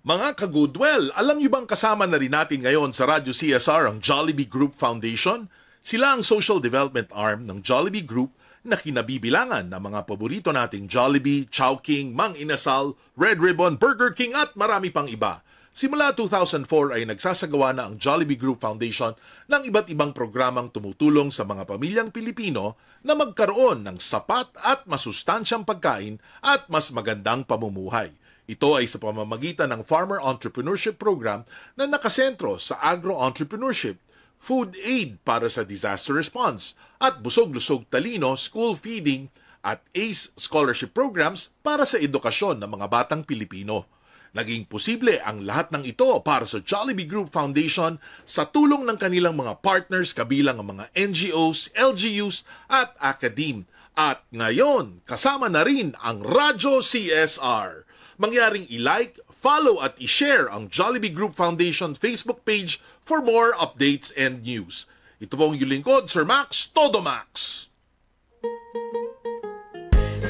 Speaker 10: Mga ka-goodwill, alam niyo bang kasama na rin natin ngayon sa Radyo CSR ang Jollibee Group Foundation? Sila ang social development arm ng Jollibee Group na kinabibilangan ng mga paborito nating Jollibee, Chowking, Mang Inasal, Red Ribbon, Burger King at marami pang iba. Simula 2004 ay nagsasagawa na ang Jollibee Group Foundation ng iba't ibang programang tumutulong sa mga pamilyang Pilipino na magkaroon ng sapat at masustansyang pagkain at mas magandang pamumuhay. Ito ay sa pamamagitan ng Farmer Entrepreneurship Program na nakasentro sa agro-entrepreneurship, food aid para sa disaster response, at busog-lusog talino, school feeding, at ACE scholarship programs para sa edukasyon ng mga batang Pilipino. Naging posible ang lahat ng ito para sa Jollibee Group Foundation sa tulong ng kanilang mga partners kabilang ang mga NGOs, LGUs at academe. At ngayon, kasama na rin ang Radyo CSR. Mangyaring i-like, follow at i-share ang Jollibee Group Foundation Facebook page for more updates and news. Ito pong yung lingkod, Sir Max, Todo Max.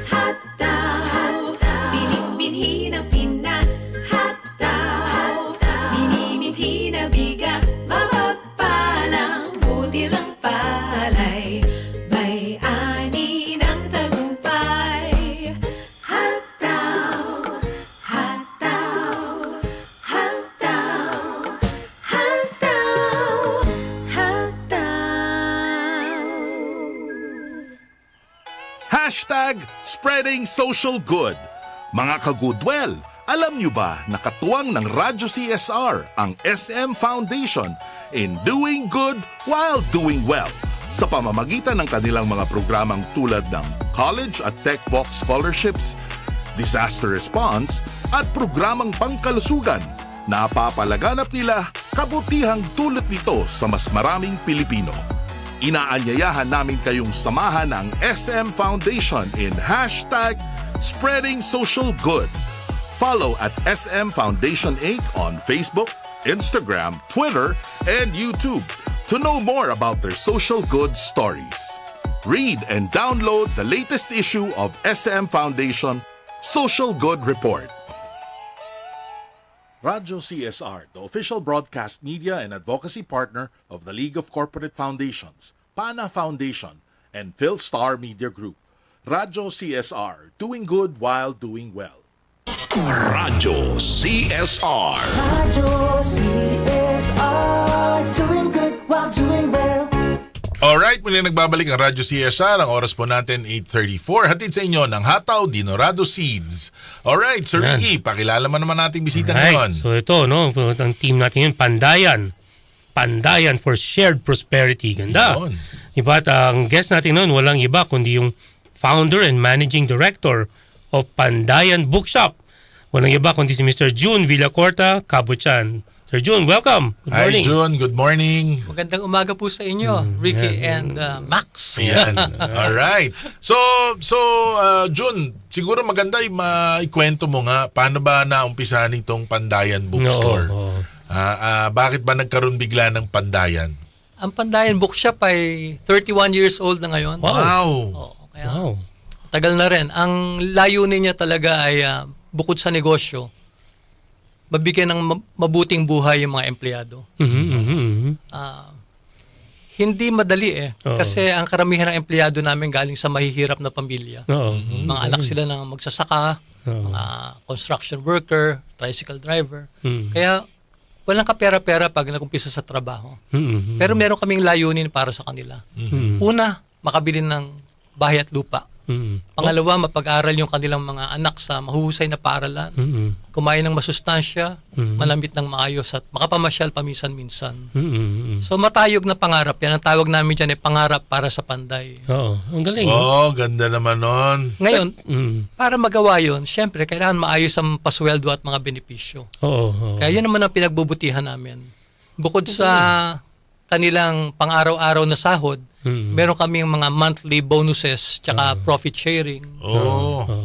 Speaker 14: Hotdog, binhi ng Pinas. Hotdog, binhi #Spreading Social Good. Mga ka-goodwell, alam nyo ba na katuwang ng Radyo CSR ang SM Foundation in doing good while doing well sa pamamagitan ng kanilang mga programang tulad ng College at Tech Vox Scholarships, Disaster Response at programang pangkalusugan na papalaganap nila kabutihang dulot nito sa mas maraming Pilipino. Inaanyayahan namin kayong samahan ang SM Foundation in #Spreading Social Good. Follow at SM Foundation Inc. on Facebook, Instagram, Twitter, and YouTube to know more about their social good stories. Read and download the latest issue of SM Foundation Social Good Report. Radyo CSR, the official broadcast media and advocacy partner of the League of Corporate Foundations, PANA Foundation, and Philstar Media Group. Radyo CSR, doing good while doing well.
Speaker 9: Radyo CSR.
Speaker 2: Radyo CSR, doing good while doing well.
Speaker 10: Alright, muli nagbabalik ang Radyo CSR. Ang oras po natin 8:34. Hatid sa inyo ng Hataw Dinorado Seeds. Alright, Sir Ricky, pakilala mo naman nating bisita ngayon.
Speaker 11: So ito, no, ang team natin yun, Pandayan. Pandayan for Shared Prosperity. Ganda.
Speaker 10: Yun.
Speaker 11: Diba? At ang guest natin noon, walang iba kundi yung founder and managing director of Pandayan Bookshop. Walang iba kundi si Mr. June Villacorta Cabuchan. Sir June, welcome. Good morning.
Speaker 10: Hi June, good morning.
Speaker 15: Magandang umaga po sa inyo, Ricky and Max.
Speaker 10: Yan. Alright. So June, siguro maganda maikwento mo nga paano ba naumpisahan itong Pandayan Bookstore? Bakit ba nagkaroon bigla ng Pandayan?
Speaker 15: Ang Pandayan Bookshop ay 31 years old na ngayon.
Speaker 10: Wow.
Speaker 15: Kaya tagal na rin. Ang layunin niya talaga ay bukod sa negosyo, mabigyan ng mabuting buhay yung mga empleyado. Hindi madali kasi ang karamihan ng empleyado namin galing sa mahihirap na pamilya. Mga anak sila ng magsasaka, mga construction worker, tricycle driver. Kaya walang kapera-pera pag nagumpisa sa trabaho. Pero meron kaming layunin para sa kanila. Una, makabili ng bahay at lupa. Pangalawa, mapag-aral yung kanilang mga anak sa mahuhusay na paaralan. Kumain ng masustansya, malamit ng maayos at makapamasyal paminsan-minsan. So matayog na pangarap. Yan ang tawag namin dyan ay pangarap para sa Panday.
Speaker 11: Ang galing.
Speaker 10: Ganda naman nun.
Speaker 15: Ngayon, para magawa yun, syempre, kailangan maayos ang pasweldo at mga benepisyo. Kaya yun naman ang pinagbubutihan namin. Bukod sa kanilang pang-araw-araw na sahod, meron kaming mga monthly bonuses tsaka profit sharing.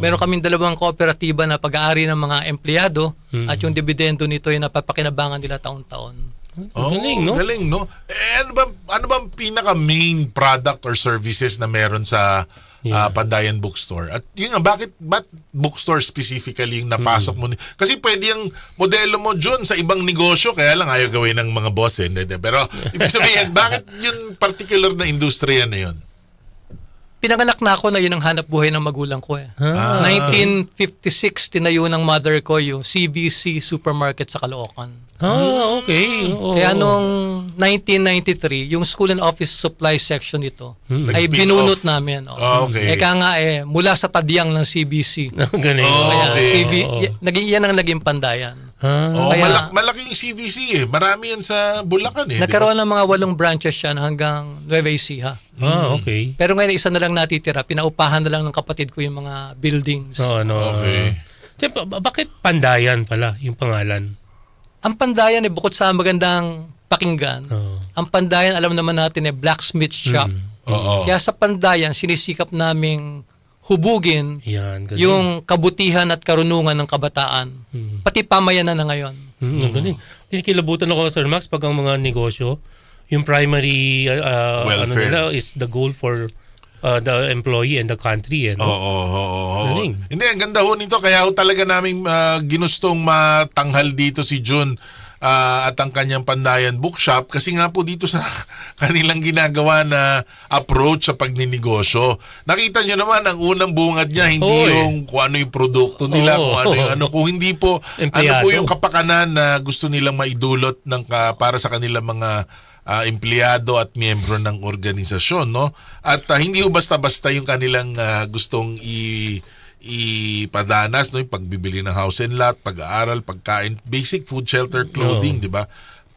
Speaker 15: Meron kaming dalawang kooperatiba na pag-aari ng mga empleyado at yung dividendo nito ay napapakinabangan nila taon-taon.
Speaker 10: Galing, no? Galing, no? Ano ba pinaka main product or services na meron sa Pandayan Bookstore? At yun nga, bakit bookstore specifically yung napasok mo? Kasi pwede yung modelo mo, Jun, sa ibang negosyo, kaya lang ayaw gawin ng mga boss. Pero ibig sabihin, bakit yung particular na industriya na yun?
Speaker 15: Pinanganak na ako na yun ang hanap buhay ng magulang ko. 1956, tinayo ng mother ko yung CVC Supermarket sa Caloocan.
Speaker 11: Okay.
Speaker 15: Kaya noong 1993, yung School and Office Supply section nito ay binunot namin.
Speaker 10: Okay.
Speaker 15: Eka nga mula sa tadyang ng CBC.
Speaker 11: Galing.
Speaker 15: Yan ang naging Pandayan.
Speaker 10: Malaking CVC Marami yan sa Bulacan
Speaker 15: Nagkaroon ng mga 8 branches yan hanggang Nueva Ecija.
Speaker 11: Okay.
Speaker 15: Pero ngayon isa na lang natitira. Pinaupahan na lang ng kapatid ko yung mga buildings.
Speaker 10: Okay.
Speaker 11: Bakit Pandayan pala yung pangalan?
Speaker 15: Ang Pandayan bukod sa magandang pakinggan, ang Pandayan alam naman natin blacksmith shop. Kaya sa Pandayan sinisikap naming hubugin yung kabutihan at karunungan ng kabataan. Pati pamayanan na ngayon.
Speaker 11: Galing. Kinikilabutan ako, Sir Max, pag ang mga negosyo, yung primary nila is the goal for the employee and the country.
Speaker 10: Hindi, ang ganda ho nito. Kaya ho talaga namin ginustong matanghal dito si June at ang kanyang Pandayan Bookshop kasi nga po dito sa kanilang ginagawa na approach sa pagninegosyo. Nakita nyo naman ang unang bungad niya hindi yung kung ano yung produkto nila, kung ano yung kung hindi po
Speaker 11: empleyado.
Speaker 10: Ano po yung kapakanan na gusto nilang maidulot ng para sa kanilang mga empleyado at miyembro ng organisasyon, no? At hindi ho basta-basta yung kanilang gustong ipadanas, no? Yung pagbibili ng house and lot, pag-aaral, pagkain, basic food, shelter, clothing, di ba?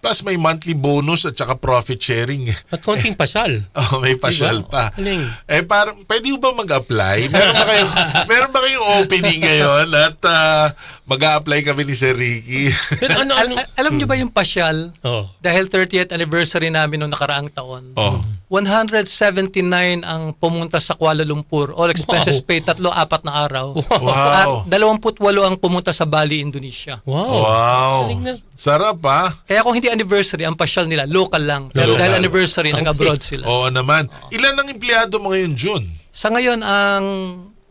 Speaker 10: Plus may monthly bonus at saka profit sharing.
Speaker 11: At konting pasyal.
Speaker 10: May pasyal
Speaker 11: diba?
Speaker 10: pa.
Speaker 11: Aling.
Speaker 10: Parang pwede ba mag-apply? Meron ba kayong opening ngayon at mag-a-apply kami ni Sir Ricky?
Speaker 11: Pero
Speaker 15: alam niyo ba yung pasyal? Dahil 30th anniversary namin noong nakaraang taon. 179 ang pumunta sa Kuala Lumpur. All expenses paid, 3-4 na araw.
Speaker 10: Wow.
Speaker 15: At 28 ang pumunta sa Bali, Indonesia.
Speaker 10: Wow. Sarap
Speaker 15: Kaya kung hindi anniversary, ang pasyal nila, local lang. Pero dahil anniversary, nag-abroad sila.
Speaker 10: Oo naman. Ilan ang empleyado mo ngayon, June?
Speaker 15: Sa ngayon, ang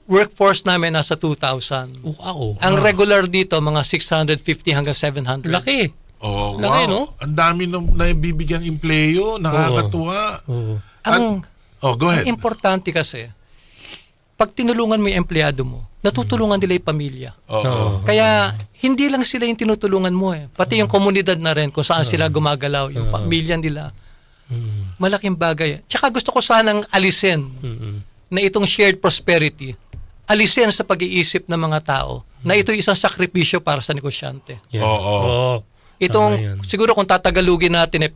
Speaker 15: workforce namin nasa 2,000.
Speaker 11: Wow.
Speaker 15: Ang regular dito, mga 650 hanggang 700.
Speaker 11: Laki.
Speaker 10: Oh,
Speaker 11: laki,
Speaker 10: wow.
Speaker 11: no?
Speaker 10: Ang dami na bibigyang empleyo. Nakakatuwa. Go ahead.
Speaker 15: Ang importante kasi, pag tinulungan mo yung empleyado mo, natutulungan nila yung pamilya. Kaya hindi lang sila yung tinutulungan mo pati yung komunidad na rin kung saan sila gumagalaw, yung pamilya nila. Malaking bagay. Tsaka gusto ko sanang alisin na itong shared prosperity, alisin sa pag-iisip ng mga tao na ito isang sakripisyo para sa negosyante. Itong, siguro kung tatagalugin natin,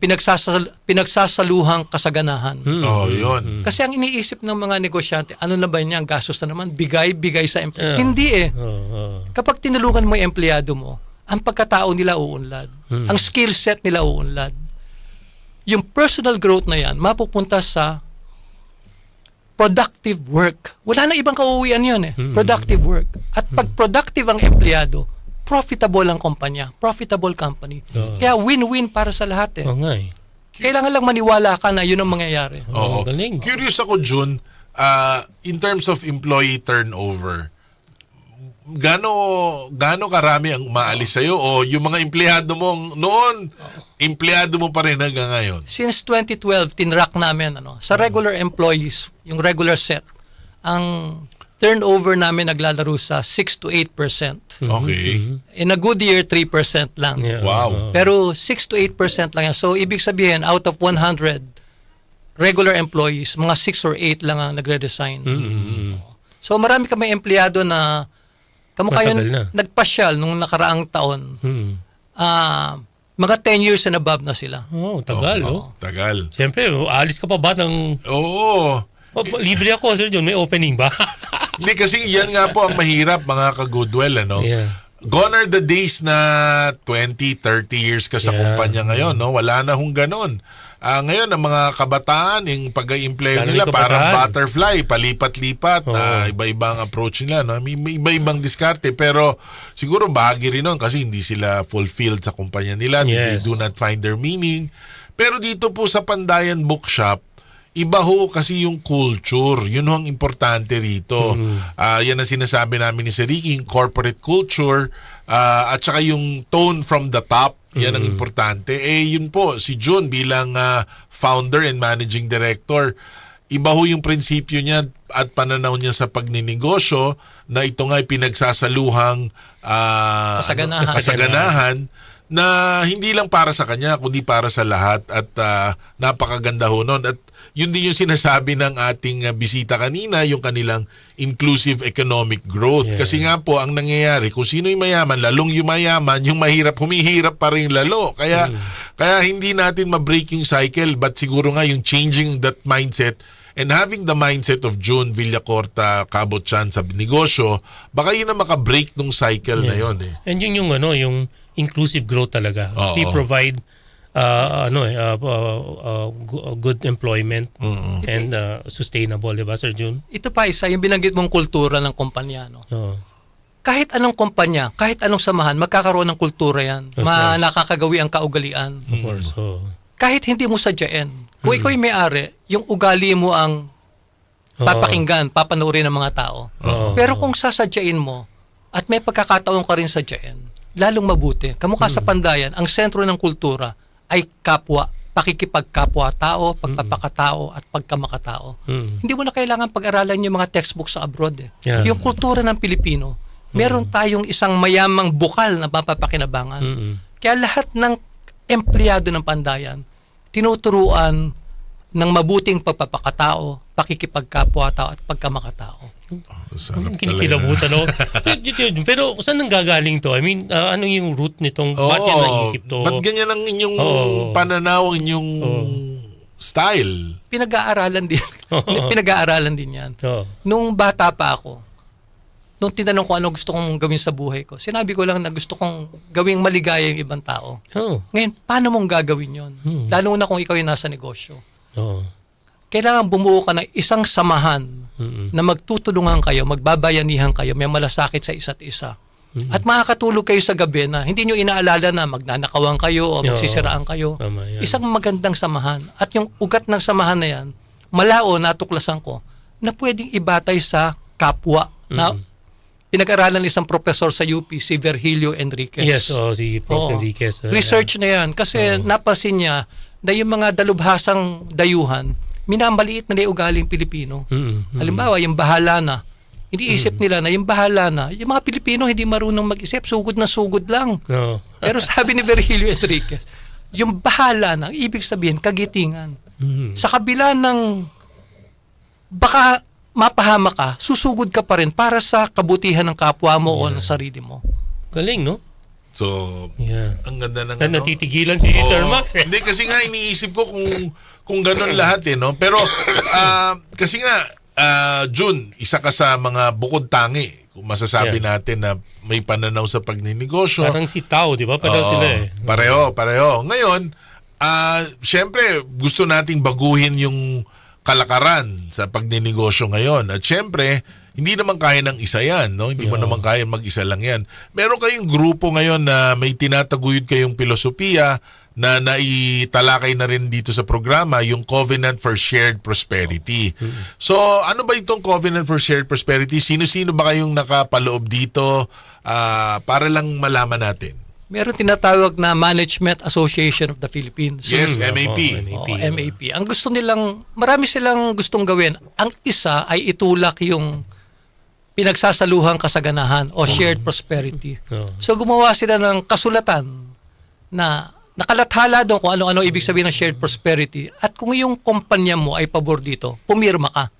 Speaker 15: pinagsasaluhang kasaganahan.
Speaker 10: Yun.
Speaker 15: Kasi ang iniisip ng mga negosyante, ano na ba niya, ang gastos na naman, bigay sa empleyado. Hindi Kapag tinulungan mo yung empleyado mo, ang pagkatao nila uunlad. Ang skill set nila uunlad. Yung personal growth na yan, mapupunta sa productive work. Wala na ibang kauuwian yun Productive work. At pag productive ang empleyado, profitable ang kumpanya, profitable company. Kaya win-win para sa lahat Kailangan lang maniwala ka na yun ang mangyayari.
Speaker 11: Galing.
Speaker 10: Curious ako, June, in terms of employee turnover, gaano karami ang maalis sa'yo o yung mga empleyado mo noon, empleyado mo pa rin hanggang ngayon?
Speaker 15: Since 2012, tinrack namin sa regular employees, yung regular set, ang turnover namin naglalaro sa 6 to 8%.
Speaker 10: Okay.
Speaker 15: In a good year, 3% lang.
Speaker 10: Wow.
Speaker 15: Pero 6 to 8% lang yan. So, ibig sabihin, out of 100 regular employees, mga 6 or 8 lang ang nagre-resign. So, marami kami empleyado na kamukha yun, nagpasyal nung nakaraang taon. Mga 10 years and above na sila.
Speaker 11: Tagal,
Speaker 10: Tagal.
Speaker 11: Siyempre, alis ka pa ba ng... Libre ako, Sir John. May opening ba?
Speaker 10: Hindi, kasi yan nga po ang mahirap, mga ka-goodwill, Gone are the days na 20, 30 years ka sa kumpanya ngayon, Wala na hong ganon. Ngayon, ang mga kabataan, yung pag-i-employ nila, parang butterfly, palipat-lipat, na iba-ibang approach nila, May iba-ibang diskarte, pero siguro bahagi rin nun kasi hindi sila fulfilled sa kumpanya nila, they do not find their meaning. Pero dito po sa Pandayan Bookshop, iba ho kasi yung culture. Yun ho ang importante rito. Yan ang sinasabi namin ni Sir Ricky, yung corporate culture, at saka yung tone from the top. Yan ang importante. Yun po, si June bilang founder and managing director, iba ho yung prinsipyo niya at pananaw niya sa pagninegosyo na ito nga'y pinagsasaluhang kasaganahan na hindi lang para sa kanya kundi para sa lahat at napakaganda ho nun. At yun din yung sinasabi ng ating bisita kanina, yung kanilang inclusive economic growth. Kasi nga po, ang nangyayari, kung sino yung mayaman, lalong yung mayaman, yung mahirap, humihirap pa rin lalo. Kaya hindi natin ma-break yung cycle, but siguro nga yung changing that mindset and having the mindset of June Villacorta Cabot-chan sa negosyo, baka yun na maka-break nung cycle na yun.
Speaker 11: And yun yung inclusive growth talaga. We provide good employment and sustainable, di ba, Sir June?
Speaker 15: Ito pa isa, yung binanggit mong kultura ng kumpanya. Kahit anong kumpanya, kahit anong samahan, magkakaroon ng kultura yan. Nakakagawi ang kaugalian.
Speaker 11: Of course.
Speaker 15: Kahit hindi mo sadyain. Kung ikaw yung may-ari, yung ugali mo ang papakinggan, papanoorin ng mga tao. Pero kung sasadyain mo, at may pagkakataon ka rin sadyain, lalong mabuti. Kamukha sa Pandayan, ang sentro ng kultura ay kapwa, pakikipagkapwa-tao, pagpapakatao at pagkamakatao. Hindi mo na kailangan pag-aralan yung mga textbook sa abroad. Yung kultura ng Pilipino, meron tayong isang mayamang bukal na mapapakinabangan. Kaya lahat ng empleyado ng Pandayan, tinuturuan ng mabuting pagpapakatao, pakikipagkapwa-tao at pagkamakatao.
Speaker 11: Kinikilabutan ako. Pero saan nang gagaling to? I mean, ano yung root nitong ba't yan naisip to?
Speaker 10: Ba't ganyan ang inyong pananaw, inyong style?
Speaker 15: Pinag-aaralan din. Pinag-aaralan din yan. Nung bata pa ako, nung tinanong ko ano gusto kong gawin sa buhay ko, sinabi ko lang na gusto kong gawing maligaya yung ibang tao. Ngayon, paano mong gagawin yon? Lalo na kung ikaw yung nasa negosyo. Kailangan bumuo ka ng isang samahan na magtutulungan kayo, magbabayanihan kayo, may malasakit sa isa't isa. At makakatulog kayo sa gabi na hindi nyo inaalala na magnanakawan kayo o magsisiraan kayo. Isang magandang samahan. At yung ugat ng samahan na yan, malao natuklasan ko na pwedeng ibatay sa kapwa. Na pinag-aralan isang professor sa UP, si Virgilio Enriquez.
Speaker 11: Yes, si Prof. Enriquez.
Speaker 15: Research na yan. Kasi napasin niya na yung mga dalubhasang dayuhan, minamaliit na ugaling Pilipino. Halimbawa, yung bahala na. Iniisip nila na yung bahala na. Yung mga Pilipino hindi marunong mag-isip, sugod na sugod lang. Pero sabi ni Virgilio Enriquez, yung bahala na, ibig sabihin, kagitingan. Sa kabila ng baka mapahama ka, susugod ka pa rin para sa kabutihan ng kapwa mo o ng sarili mo.
Speaker 11: Galing, no?
Speaker 10: So, ang ganda ng
Speaker 11: natitigilan si Sir Max.
Speaker 10: Hindi, kasi nga iniisip ko kung ganun lahat no? Pero, kasi nga, June, isa ka sa mga bukod tangi. Kung masasabi natin na may pananaw sa pagninegosyo.
Speaker 11: Parang si Tao, di ba? Pareho sila
Speaker 10: Pareho. Ngayon, syempre, gusto nating baguhin yung kalakaran sa pagninegosyo ngayon. At syempre, hindi naman kaya ng isa yan, no? Hindi mo naman kaya mag-isa lang yan. Meron kayong grupo ngayon na may tinataguyod kayong filosofiya na naitalakay na rin dito sa programa, yung Covenant for Shared Prosperity. So, ano ba itong Covenant for Shared Prosperity? Sino-sino ba kayong nakapaloob dito para lang malaman natin?
Speaker 15: Meron tinatawag na Management Association of the Philippines.
Speaker 10: Yes, MAP.
Speaker 15: MAP. Ang gusto nilang, marami silang gustong gawin. Ang isa ay itulak yung pinagsasaluhang kasaganahan o shared prosperity. So gumawa sila ng kasulatan na nakalathala doon kung ano-ano ibig sabihin ng shared prosperity. At kung yung kumpanya mo ay pabor dito, pumirma ka.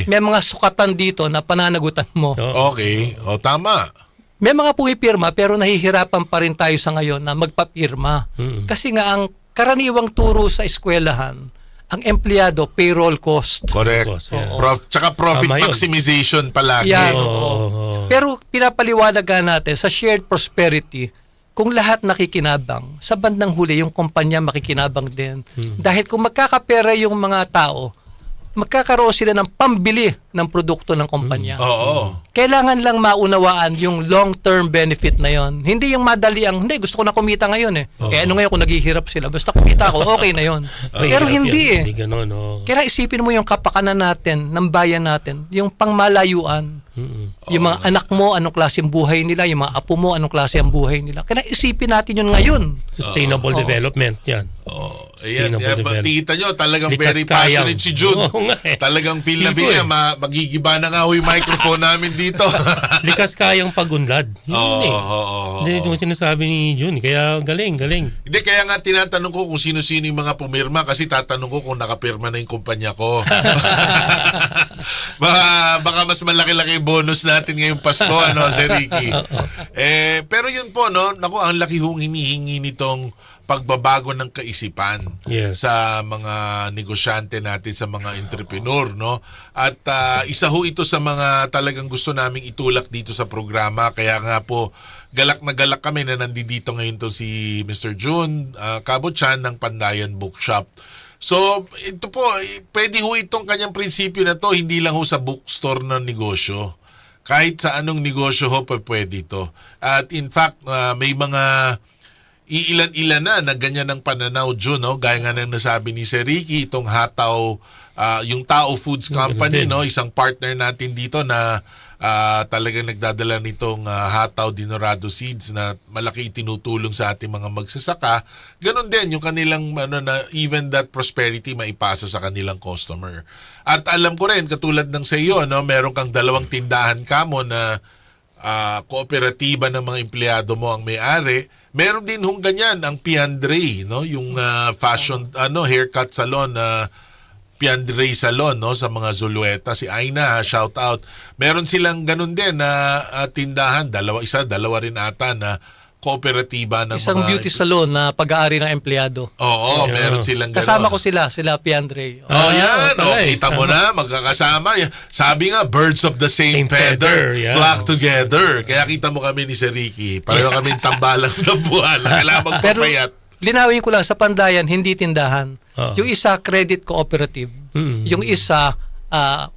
Speaker 15: May mga sukatan dito na pananagutan mo.
Speaker 10: Okay. Tama.
Speaker 15: May mga pumipirma pero nahihirapan pa rin tayo sa ngayon na magpapirma. Kasi nga ang karaniwang turo sa eskwelahan, ang empleyado, payroll cost.
Speaker 10: Correct. Tsaka profit maximization palagi.
Speaker 15: Pero pinapaliwanag natin sa shared prosperity, kung lahat nakikinabang, sa bandang huli yung kumpanya makikinabang din. Dahil kung magkakapera yung mga tao, magkakaroon sila ng pambili ng produkto ng kumpanya. Kailangan lang maunawaan yung long-term benefit na yon. Hindi yung madali ang, hindi, gusto ko na kumita ngayon ano ngayon kung naghihirap sila? Basta kumita ako, okay na yon. Pero hindi Kaya isipin mo yung kapakanan natin, ng bayan natin, yung pangmalayuan. Yung mga anak mo, anong klase ang buhay nila, yung mga apo mo, anong klase ang buhay nila. Kaya isipin natin yun ngayon.
Speaker 11: Sustainable development, yan.
Speaker 10: Ayan, tita nyo, talagang very passionate si Jude. Talagang feel na feel niya, magigiba na nga yung microphone namin dito.
Speaker 11: Likas kayang pagunlad. Hindi mo sinasabi ni June, kaya galing.
Speaker 10: Hindi, kaya nga tinatanong ko kung sino-sino yung mga pumirma kasi tatanong ko kung nakapirma na yung kumpanya ko. Baka mas malaki-laki bonus natin ngayong Pasko, Sir Ricky. Pero yun po, naku, ang laki hong hinihingi nitong pagbabago ng kaisipan sa mga negosyante natin, sa mga entrepreneur, At isa ho ito sa mga talagang gusto naming itulak dito sa programa. Kaya nga po, galak na galak kami na nandito ngayon to si Mr. June Cabo-chan ng Pandayan Bookshop. So, ito po, pwede ho itong kanyang prinsipyo na to, hindi lang ho sa bookstore ng negosyo. Kahit sa anong negosyo ho, pwede ito. At in fact, may mga iilan-ilan na ganyan ng pananaw, June, gaya nga nang nasabi ni Sir Ricky, itong Hataw, yung Tao Foods Company, isang partner natin dito na talagang nagdadala nitong Hataw Dinorado Seeds na malaki tinutulong sa ating mga magsasaka. Ganon din yung kanilang na even that prosperity maipasa sa kanilang customer. At alam ko rin, katulad ng sa iyo, meron kang 2 tindahan kamo na kooperatiba ng mga empleyado mo ang may-ari. Meron din hong ganyan ang Piandre, no? Yung fashion haircut salon Piandre Salon, no, sa mga Zulueta, si Aina, shout out. Meron silang ganun din na tindahan, dalawa rin ata na kooperatiba ng
Speaker 15: isang
Speaker 10: mga
Speaker 15: beauty salon na pag-aari ng empleyado.
Speaker 10: Oo, meron silang ganun.
Speaker 15: Kasama ko sila Piandre.
Speaker 10: Yan. Kita mo na, magkakasama. Sabi nga, birds of the same feather, flock together. Kaya kita mo kami ni Sir Ricky. Pareho kami Tambalang Dambuhala. Kailangan magpapayat.
Speaker 15: Linawin ko lang, sa Pandayan, hindi tindahan. Yung isa, credit cooperative. Yung isa,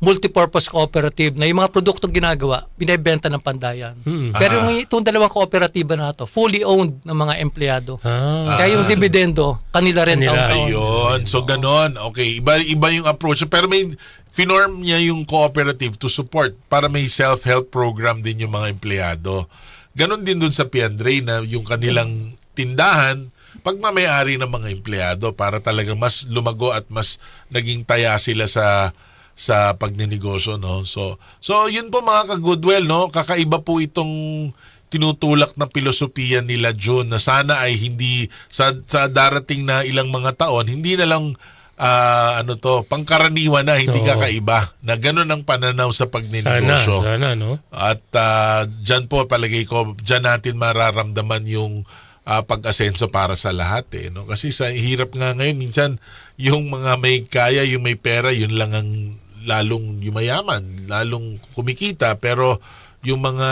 Speaker 15: multipurpose cooperative na yung mga produktong ginagawa, binibenta ng Pandayan. Pero itong dalawang kooperatiba na ito, fully owned ng mga empleyado. Kaya yung dividendo, kanila rin taon-taon.
Speaker 10: Ayun. So, ganon. Okay. Iba yung approach. Pero may finorm niya yung cooperative to support para may self-help program din yung mga empleyado. Ganon din dun sa Piandre na yung kanilang tindahan, pagmamayari ng mga empleyado para talaga mas lumago at mas naging taya sila sa pagninegosyo, no. So yun po mga ka-Goodwill, no. Kakaiba po itong tinutulak na pilosopiya nila June na sana ay hindi sa darating na ilang mga taon hindi na lang pangkaraniwan na, hindi kakaiba na ganun ang pananaw sa pagninegosyo.
Speaker 11: Sana, no.
Speaker 10: At dyan po palagay ko, dyan natin mararamdaman yung pag-asenso para sa lahat, no? Kasi sa hirap nga ngayon, minsan yung mga may kaya, yung may pera, yun lang ang lalong yumayaman, lalong kumikita, pero yung mga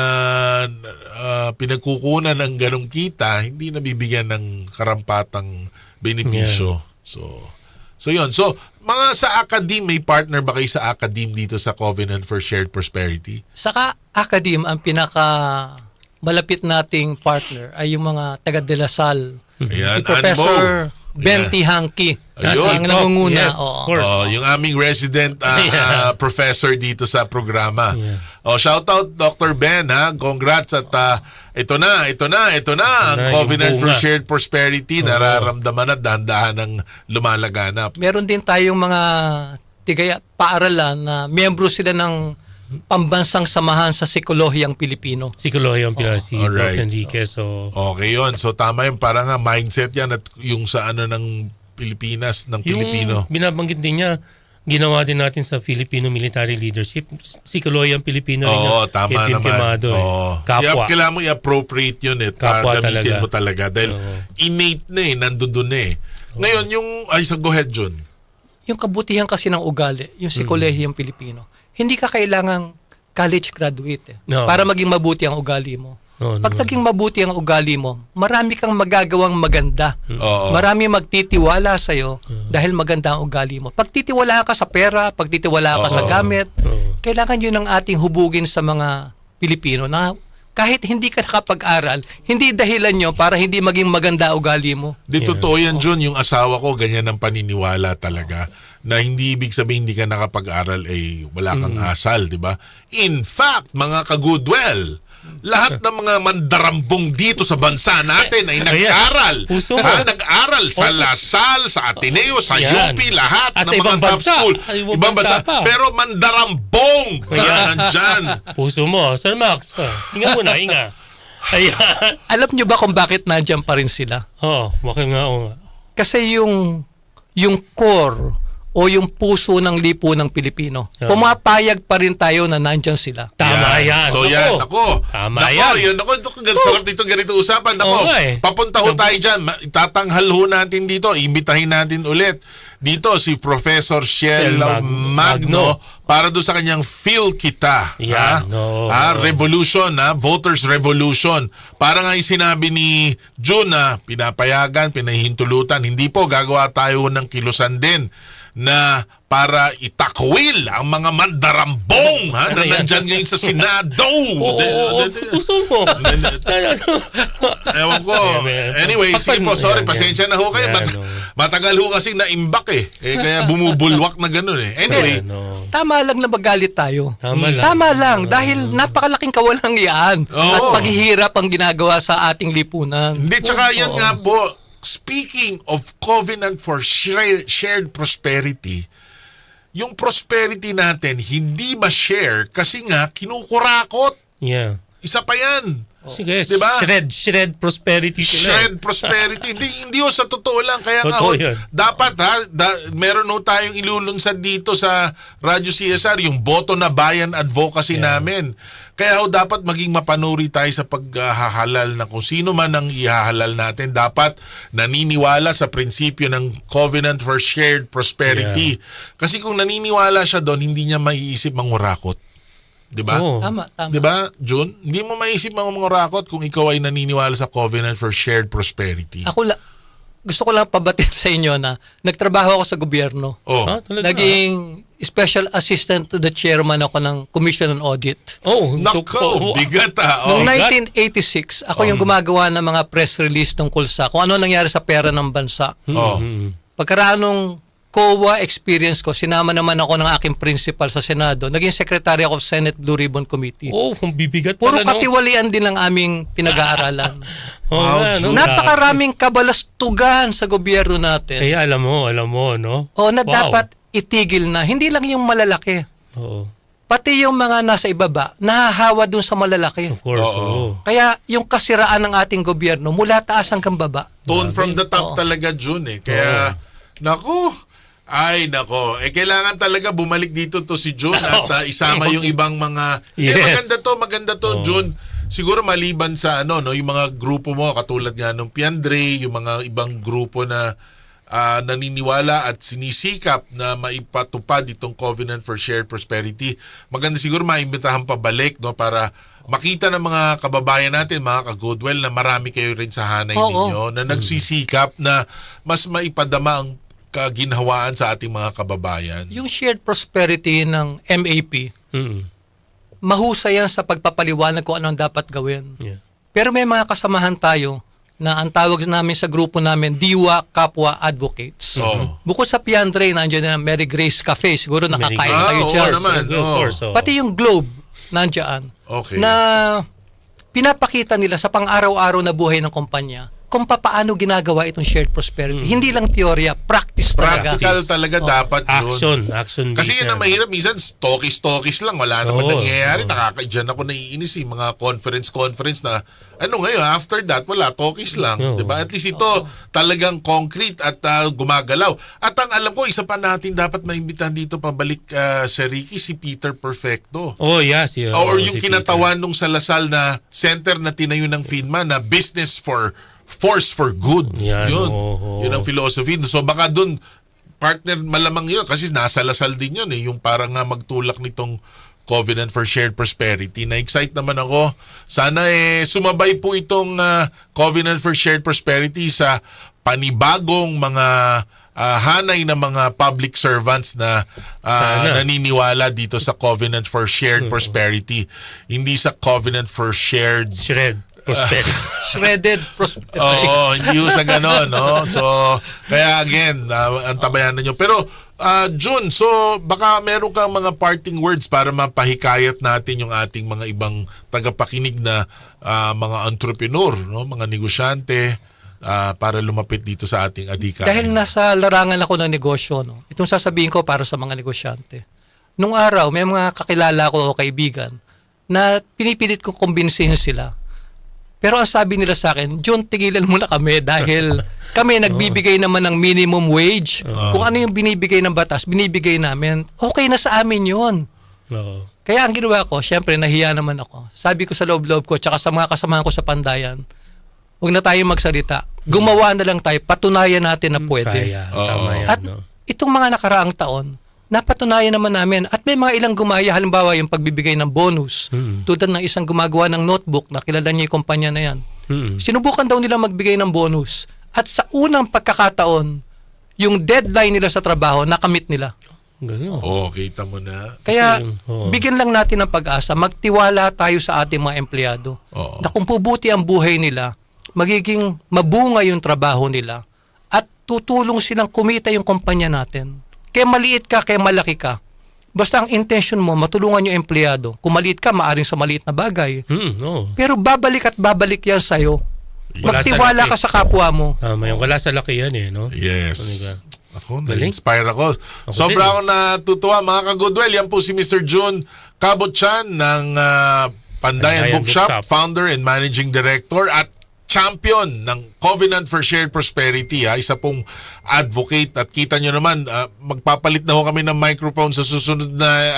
Speaker 10: pinagkukunan ng ganong kita, hindi nabibigyan ng karampatang benepisyo. So yun. So, mga sa Akadim, may partner ba kayo sa Akadim dito sa Covenant for Shared Prosperity?
Speaker 15: Saka Akadim, ang pinaka malapit nating partner ay yung mga taga De La Salle. Si Professor Benti Hanky. Ang nangunguna.
Speaker 11: Yes,
Speaker 10: yung aming resident professor dito sa programa. Shout out Dr. Ben, ha. Congrats at ito na ang Covenant for Shared Prosperity. Nararamdaman at dahan-dahan ng lumalaganap.
Speaker 15: Meron din tayong mga paaralan na miyembro sila ng pambansang samahan sa Psikolohiyang Pilipino.
Speaker 11: Psikolohiyang Pilipino, si
Speaker 10: Alright.
Speaker 11: Enrique. So,
Speaker 10: okay yun. So tama yun. Parang nga mindset yan at yung sa ng Pilipinas, ng Pilipino.
Speaker 11: Yung binabanggit din niya, ginawa din natin sa Filipino Military Leadership. Psikolohiyang Pilipino rin.
Speaker 10: Oo, tama naman.
Speaker 11: Kapwa.
Speaker 10: Kailangan mo i-appropriate yun
Speaker 11: Kapwa
Speaker 10: gamitin
Speaker 11: talaga.
Speaker 10: mo talaga. Dahil innate na nandun Ngayon, go ahead, John.
Speaker 15: Yung kabutihan kasi ng ugali, yung Psikolohiyang Pilipino, hindi ka kailangang college graduate para maging mabuti ang ugali mo. Pag naging mabuti ang ugali mo, marami kang magagawang maganda. Marami magtitiwala sa'yo dahil maganda ang ugali mo. Pag titiwala ka sa pera, pag titiwala ka sa gamit, kailangan yun ang ating hubugin sa mga Pilipino na kahit hindi ka nakapag-aral, hindi dahilan nyo para hindi maging maganda ugali mo.
Speaker 10: Totoo yan, John. Yung asawa ko, ganyan ang paniniwala talaga. Na hindi ibig sabihin hindi ka nakapag-aral wala kang asal, di ba? In fact, mga ka-Goodwill, lahat ng mga mandarambong dito sa bansa natin ay nag-aral. Nag-aral sa Lasal, sa Ateneo, sa UP, lahat
Speaker 11: at
Speaker 10: ng mga top school. Ibang bansa. Pero mandarambong nandyan.
Speaker 11: Puso mo. Sir Max, hinga muna, hinga. Ayan.
Speaker 15: Alam nyo ba kung bakit nandyan pa rin sila?
Speaker 11: Bakit nga.
Speaker 15: Kasi yung core o yung puso ng lipunang Pilipino. Pumapayag pa rin tayo na nandyan sila.
Speaker 11: Tama yan.
Speaker 10: So yan,
Speaker 11: Tama yan.
Speaker 10: Sarap dito ganito usapan. Papunta ho tayo dyan. Itatanghal ho natin dito. Imbitahin natin ulit dito si Professor Shell Magno para doon sa kanyang Feel Kita. Revolution, Voters Revolution. Para nga yung sinabi ni June na pinapayagan, pinahihintulutan. Hindi po, gagawa tayo ng kilusan din na para itakwil ang mga mandarambong na nandyan ngayon sa Senado.
Speaker 11: Puso mo.
Speaker 10: Ewan ko. Anyway, sige po, sorry, pasensya na ho kayo. Matagal ho kasi naimbak kaya bumubulwak na gano'n Anyway.
Speaker 15: Tama lang na magalit tayo.
Speaker 11: Tama
Speaker 15: lang. Dahil napakalaking kawalangyaan at paghihirap ang ginagawa sa ating lipunan.
Speaker 10: Hindi, tsaka yan nga po. Speaking of Covenant for Shared Prosperity, yung prosperity natin hindi ma-share kasi nga kinukurakot.
Speaker 11: Yeah.
Speaker 10: Isa pa yan.
Speaker 11: Sige,
Speaker 10: diba?
Speaker 11: Shred prosperity sila.
Speaker 10: Shred prosperity. hindi ho, sa totoo lang. Kaya nga
Speaker 11: Totoo
Speaker 10: ho,
Speaker 11: yun.
Speaker 10: dapat meron ho tayong ilulunsad dito sa Radyo CSR, yung boto na bayan advocacy namin. Kaya ho, dapat maging mapanuri tayo sa paghahalal na kung sino man ang ihahalal natin. Dapat naniniwala sa prinsipyo ng Covenant for Shared Prosperity. Kasi kung naniniwala siya doon, hindi niya maiisip mangurakot. Diba?
Speaker 15: Tama.
Speaker 10: Diba, June? Hindi mo maiisip mga rakot kung ikaw ay naniniwala sa Covenant for Shared Prosperity.
Speaker 15: Gusto ko lang pabatid sa inyo na nagtrabaho ako sa gobyerno. Naging special assistant to the chairman ako ng Commission on Audit.
Speaker 10: Nako, bigat
Speaker 15: Noong 1986, ako yung gumagawa ng mga press release tungkol sa kung ano nangyari sa pera ng bansa. Pagkaraan nung COA experience ko, sinama naman ako ng aking principal sa Senado. Naging secretary ako sa Senate Blue Ribbon Committee.
Speaker 11: Bibigat
Speaker 15: Puro
Speaker 11: pala, no?
Speaker 15: katiwalian din ang aming pinag-aaralan.
Speaker 11: No?
Speaker 15: Napakaraming kabalastugan sa gobyerno natin.
Speaker 11: Kaya alam mo, no?
Speaker 15: Na dapat itigil na. Hindi lang yung malalaki. Pati yung mga nasa ibaba, nahahawa dun sa malalaki.
Speaker 11: Of course.
Speaker 15: Kaya yung kasiraan ng ating gobyerno, mula taas hanggang baba.
Speaker 10: Tone from the top talaga, June. Kaya, nako, kailangan talaga bumalik dito to si June at isama yung ibang mga maganda to June. Siguro maliban sa yung mga grupo mo katulad nga nung Piandre, yung mga ibang grupo na naniniwala at sinisikap na maipatupad itong Covenant for Shared Prosperity. Maganda siguro maimbitahan pabalik para makita ng mga kababayan natin, mga ka-goodwill, na marami kayo rin sa hanay ninyo na nagsisikap na mas maipadama ang kaginhawaan sa ating mga kababayan.
Speaker 15: Yung shared prosperity ng MAP, mahusay yan sa pagpapaliwanag kung anong dapat gawin. Pero may mga kasamahan tayo na ang tawag namin sa grupo namin, Diwa Kapwa Advocates. Bukod sa Piandre, nandiyan na Mary Grace Cafe. Siguro nakakain kayo dyan. Pati yung Globe, nandiyan. Na pinapakita nila sa pang-araw-araw na buhay ng kumpanya kung paano ginagawa itong shared prosperity. Hindi lang teorya, practice talaga.
Speaker 10: Practical talaga dapat yun.
Speaker 11: Action.
Speaker 10: Kasi yun ang mahirap. Minsan, stokis lang. Wala naman nangyayari. Nakakadyan ako naiinis mga conference na ngayon, after that, wala, talkies lang. Diba? At least ito talagang concrete at gumagalaw. At ang alam ko, isa pa natin dapat maimbitahan dito pabalik sa Ricky, si Peter Perfecto.
Speaker 11: Yes.
Speaker 10: Or yung kinatawan nung sa Lasal na center na tinayo ng FINMA na Business for Force for Good. Yun ang philosophy. So baka dun, partner malamang yun kasi nasa Lasal din yun yung parang magtulak nitong Covenant for Shared Prosperity. Na-excite naman ako. Sana sumabay po itong Covenant for Shared Prosperity sa panibagong mga hanay ng mga public servants na naniniwala dito sa Covenant for Shared Prosperity. Hindi sa Covenant for Shared
Speaker 11: Prosperity.
Speaker 15: Shredded prosperity.
Speaker 10: Hindi sa ganon, no? So, kaya again, antabayan nyo. Pero, June, so baka meron kang mga parting words para mapahikayat natin yung ating mga ibang tagapakinig na mga entrepreneur, no? Mga negosyante, para lumapit dito sa ating adhikain.
Speaker 15: Dahil nasa larangan ako ng negosyo, no? Itong sasabihin ko para sa mga negosyante. Nung araw, may mga kakilala ko o kaibigan na pinipilit ko kumbinsihin sila. Pero ang sabi nila sa akin, John, tigilan muna kami dahil kami nagbibigay naman ng minimum wage. Kung ano yung binibigay ng batas, binibigay namin. Okay na sa amin yun. Kaya ang ginawa ko, syempre nahiya naman ako. Sabi ko sa loob-loob ko, tsaka sa mga kasamahan ko sa Pandayan, huwag na tayo magsalita. Gumawa na lang tayo, patunayan natin na pwede. At itong mga nakaraang taon, napatunayan naman namin at may mga ilang gumaya, halimbawa yung pagbibigay ng bonus, tulad ng isang gumagawa ng notebook na kilala niya yung kumpanya na yan. Sinubukan daw nila magbigay ng bonus at sa unang pagkakataon, yung deadline nila sa trabaho, nakamit nila.
Speaker 10: Kita mo na.
Speaker 15: Kaya bigyan lang natin ng pag-asa, magtiwala tayo sa ating mga empleyado na kung pubuti ang buhay nila, magiging mabunga yung trabaho nila at tutulong silang kumita yung kumpanya natin. Kaya maliit ka, kaya malaki ka. Basta ang intention mo, matulungan yung empleyado. Kung maliit ka, maaring sa maliit na bagay. Pero babalik at babalik yan sa'yo. Magtiwala ka sa kapwa mo.
Speaker 11: Wala sa laki yan no?
Speaker 10: Yes. Ako, na-inspire ako. Sobra ako natutuwa. Mga ka-goodwill, yan po si Mr. June Cabot-chan ng Pandayan Bookshop, founder and managing director at champion ng Covenant for Shared Prosperity. Isa pong advocate at kita nyo naman, magpapalit na ho kami ng microphone sa susunod na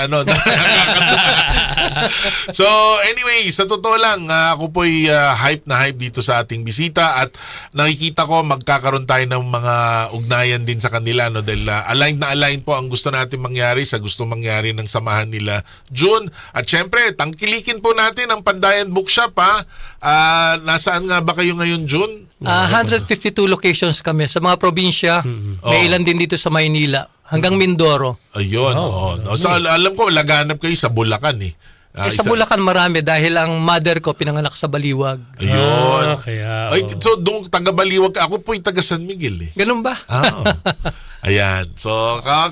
Speaker 10: So anyway, sa totoo lang, ako po'y hype na hype dito sa ating bisita at nakikita ko magkakaroon tayo ng mga ugnayan din sa kanila, no? Dahil aligned na aligned po ang gusto natin mangyari sa gusto mangyari ng samahan nila June. At syempre, tangkilikin po natin ang Pandayan Bookshop. Nasaan nga ba kayo ngayon, June?
Speaker 15: 152 locations kami sa mga probinsya. May ilan din dito sa Maynila hanggang Mindoro.
Speaker 10: Ayun. So, alam ko, laganap kayo sa Bulacan eh.
Speaker 15: Sa Bulacan marami dahil ang mother ko pinanganak sa Baliwag.
Speaker 10: Ayun. So, doon taga-Baliwag ka. Ako po'y taga San Miguel eh.
Speaker 15: Ganun ba?
Speaker 10: Ayan. So,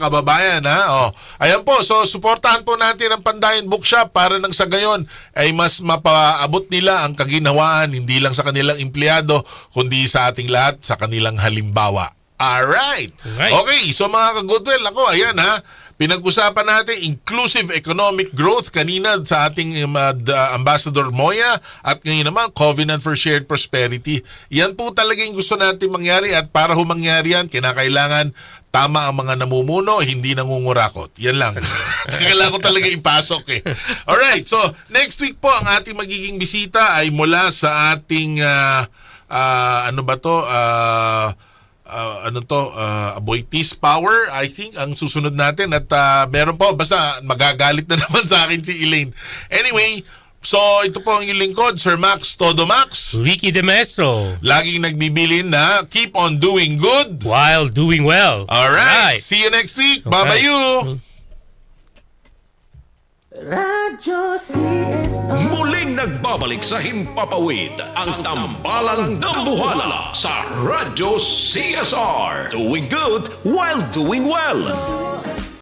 Speaker 10: kababayan ha. Ayan po. So, suportahan po natin ang Pandayan Bookshop para nang sa gayon ay mas mapaabot nila ang kaginhawaan hindi lang sa kanilang empleyado kundi sa ating lahat sa kanilang halimbawa. Alright. Okay. So, mga ka-goodwill, ako, ayan ha. Pinag-usapan natin inclusive economic growth kanina sa ating Ambassador Moya at ngayon naman Covenant for Shared Prosperity. Yan po talaga yung gusto natin mangyari at para humangyari yan, kinakailangan tama ang mga namumuno, hindi nangungurakot. Yan lang. Kailangan ko talaga ipasok eh. Alright, so next week po ang ating magiging bisita ay mula sa ating Aboitiz Power, I think, ang susunod natin. At meron po, basta magagalit na naman sa akin si Elaine. Anyway, so ito po ang inyong lingkod, Sir Max, Todo Max.
Speaker 11: Ricky de Maestro.
Speaker 10: Laging nagbibilin na keep on doing good
Speaker 11: while doing well.
Speaker 10: Alright, see you next week. Okay. Bye-bye.
Speaker 2: Radyo CSR.
Speaker 9: Muling nagbabalik sa Himpapawid ang Tambalang Dambuhala sa Radyo CSR. Doing good while doing well.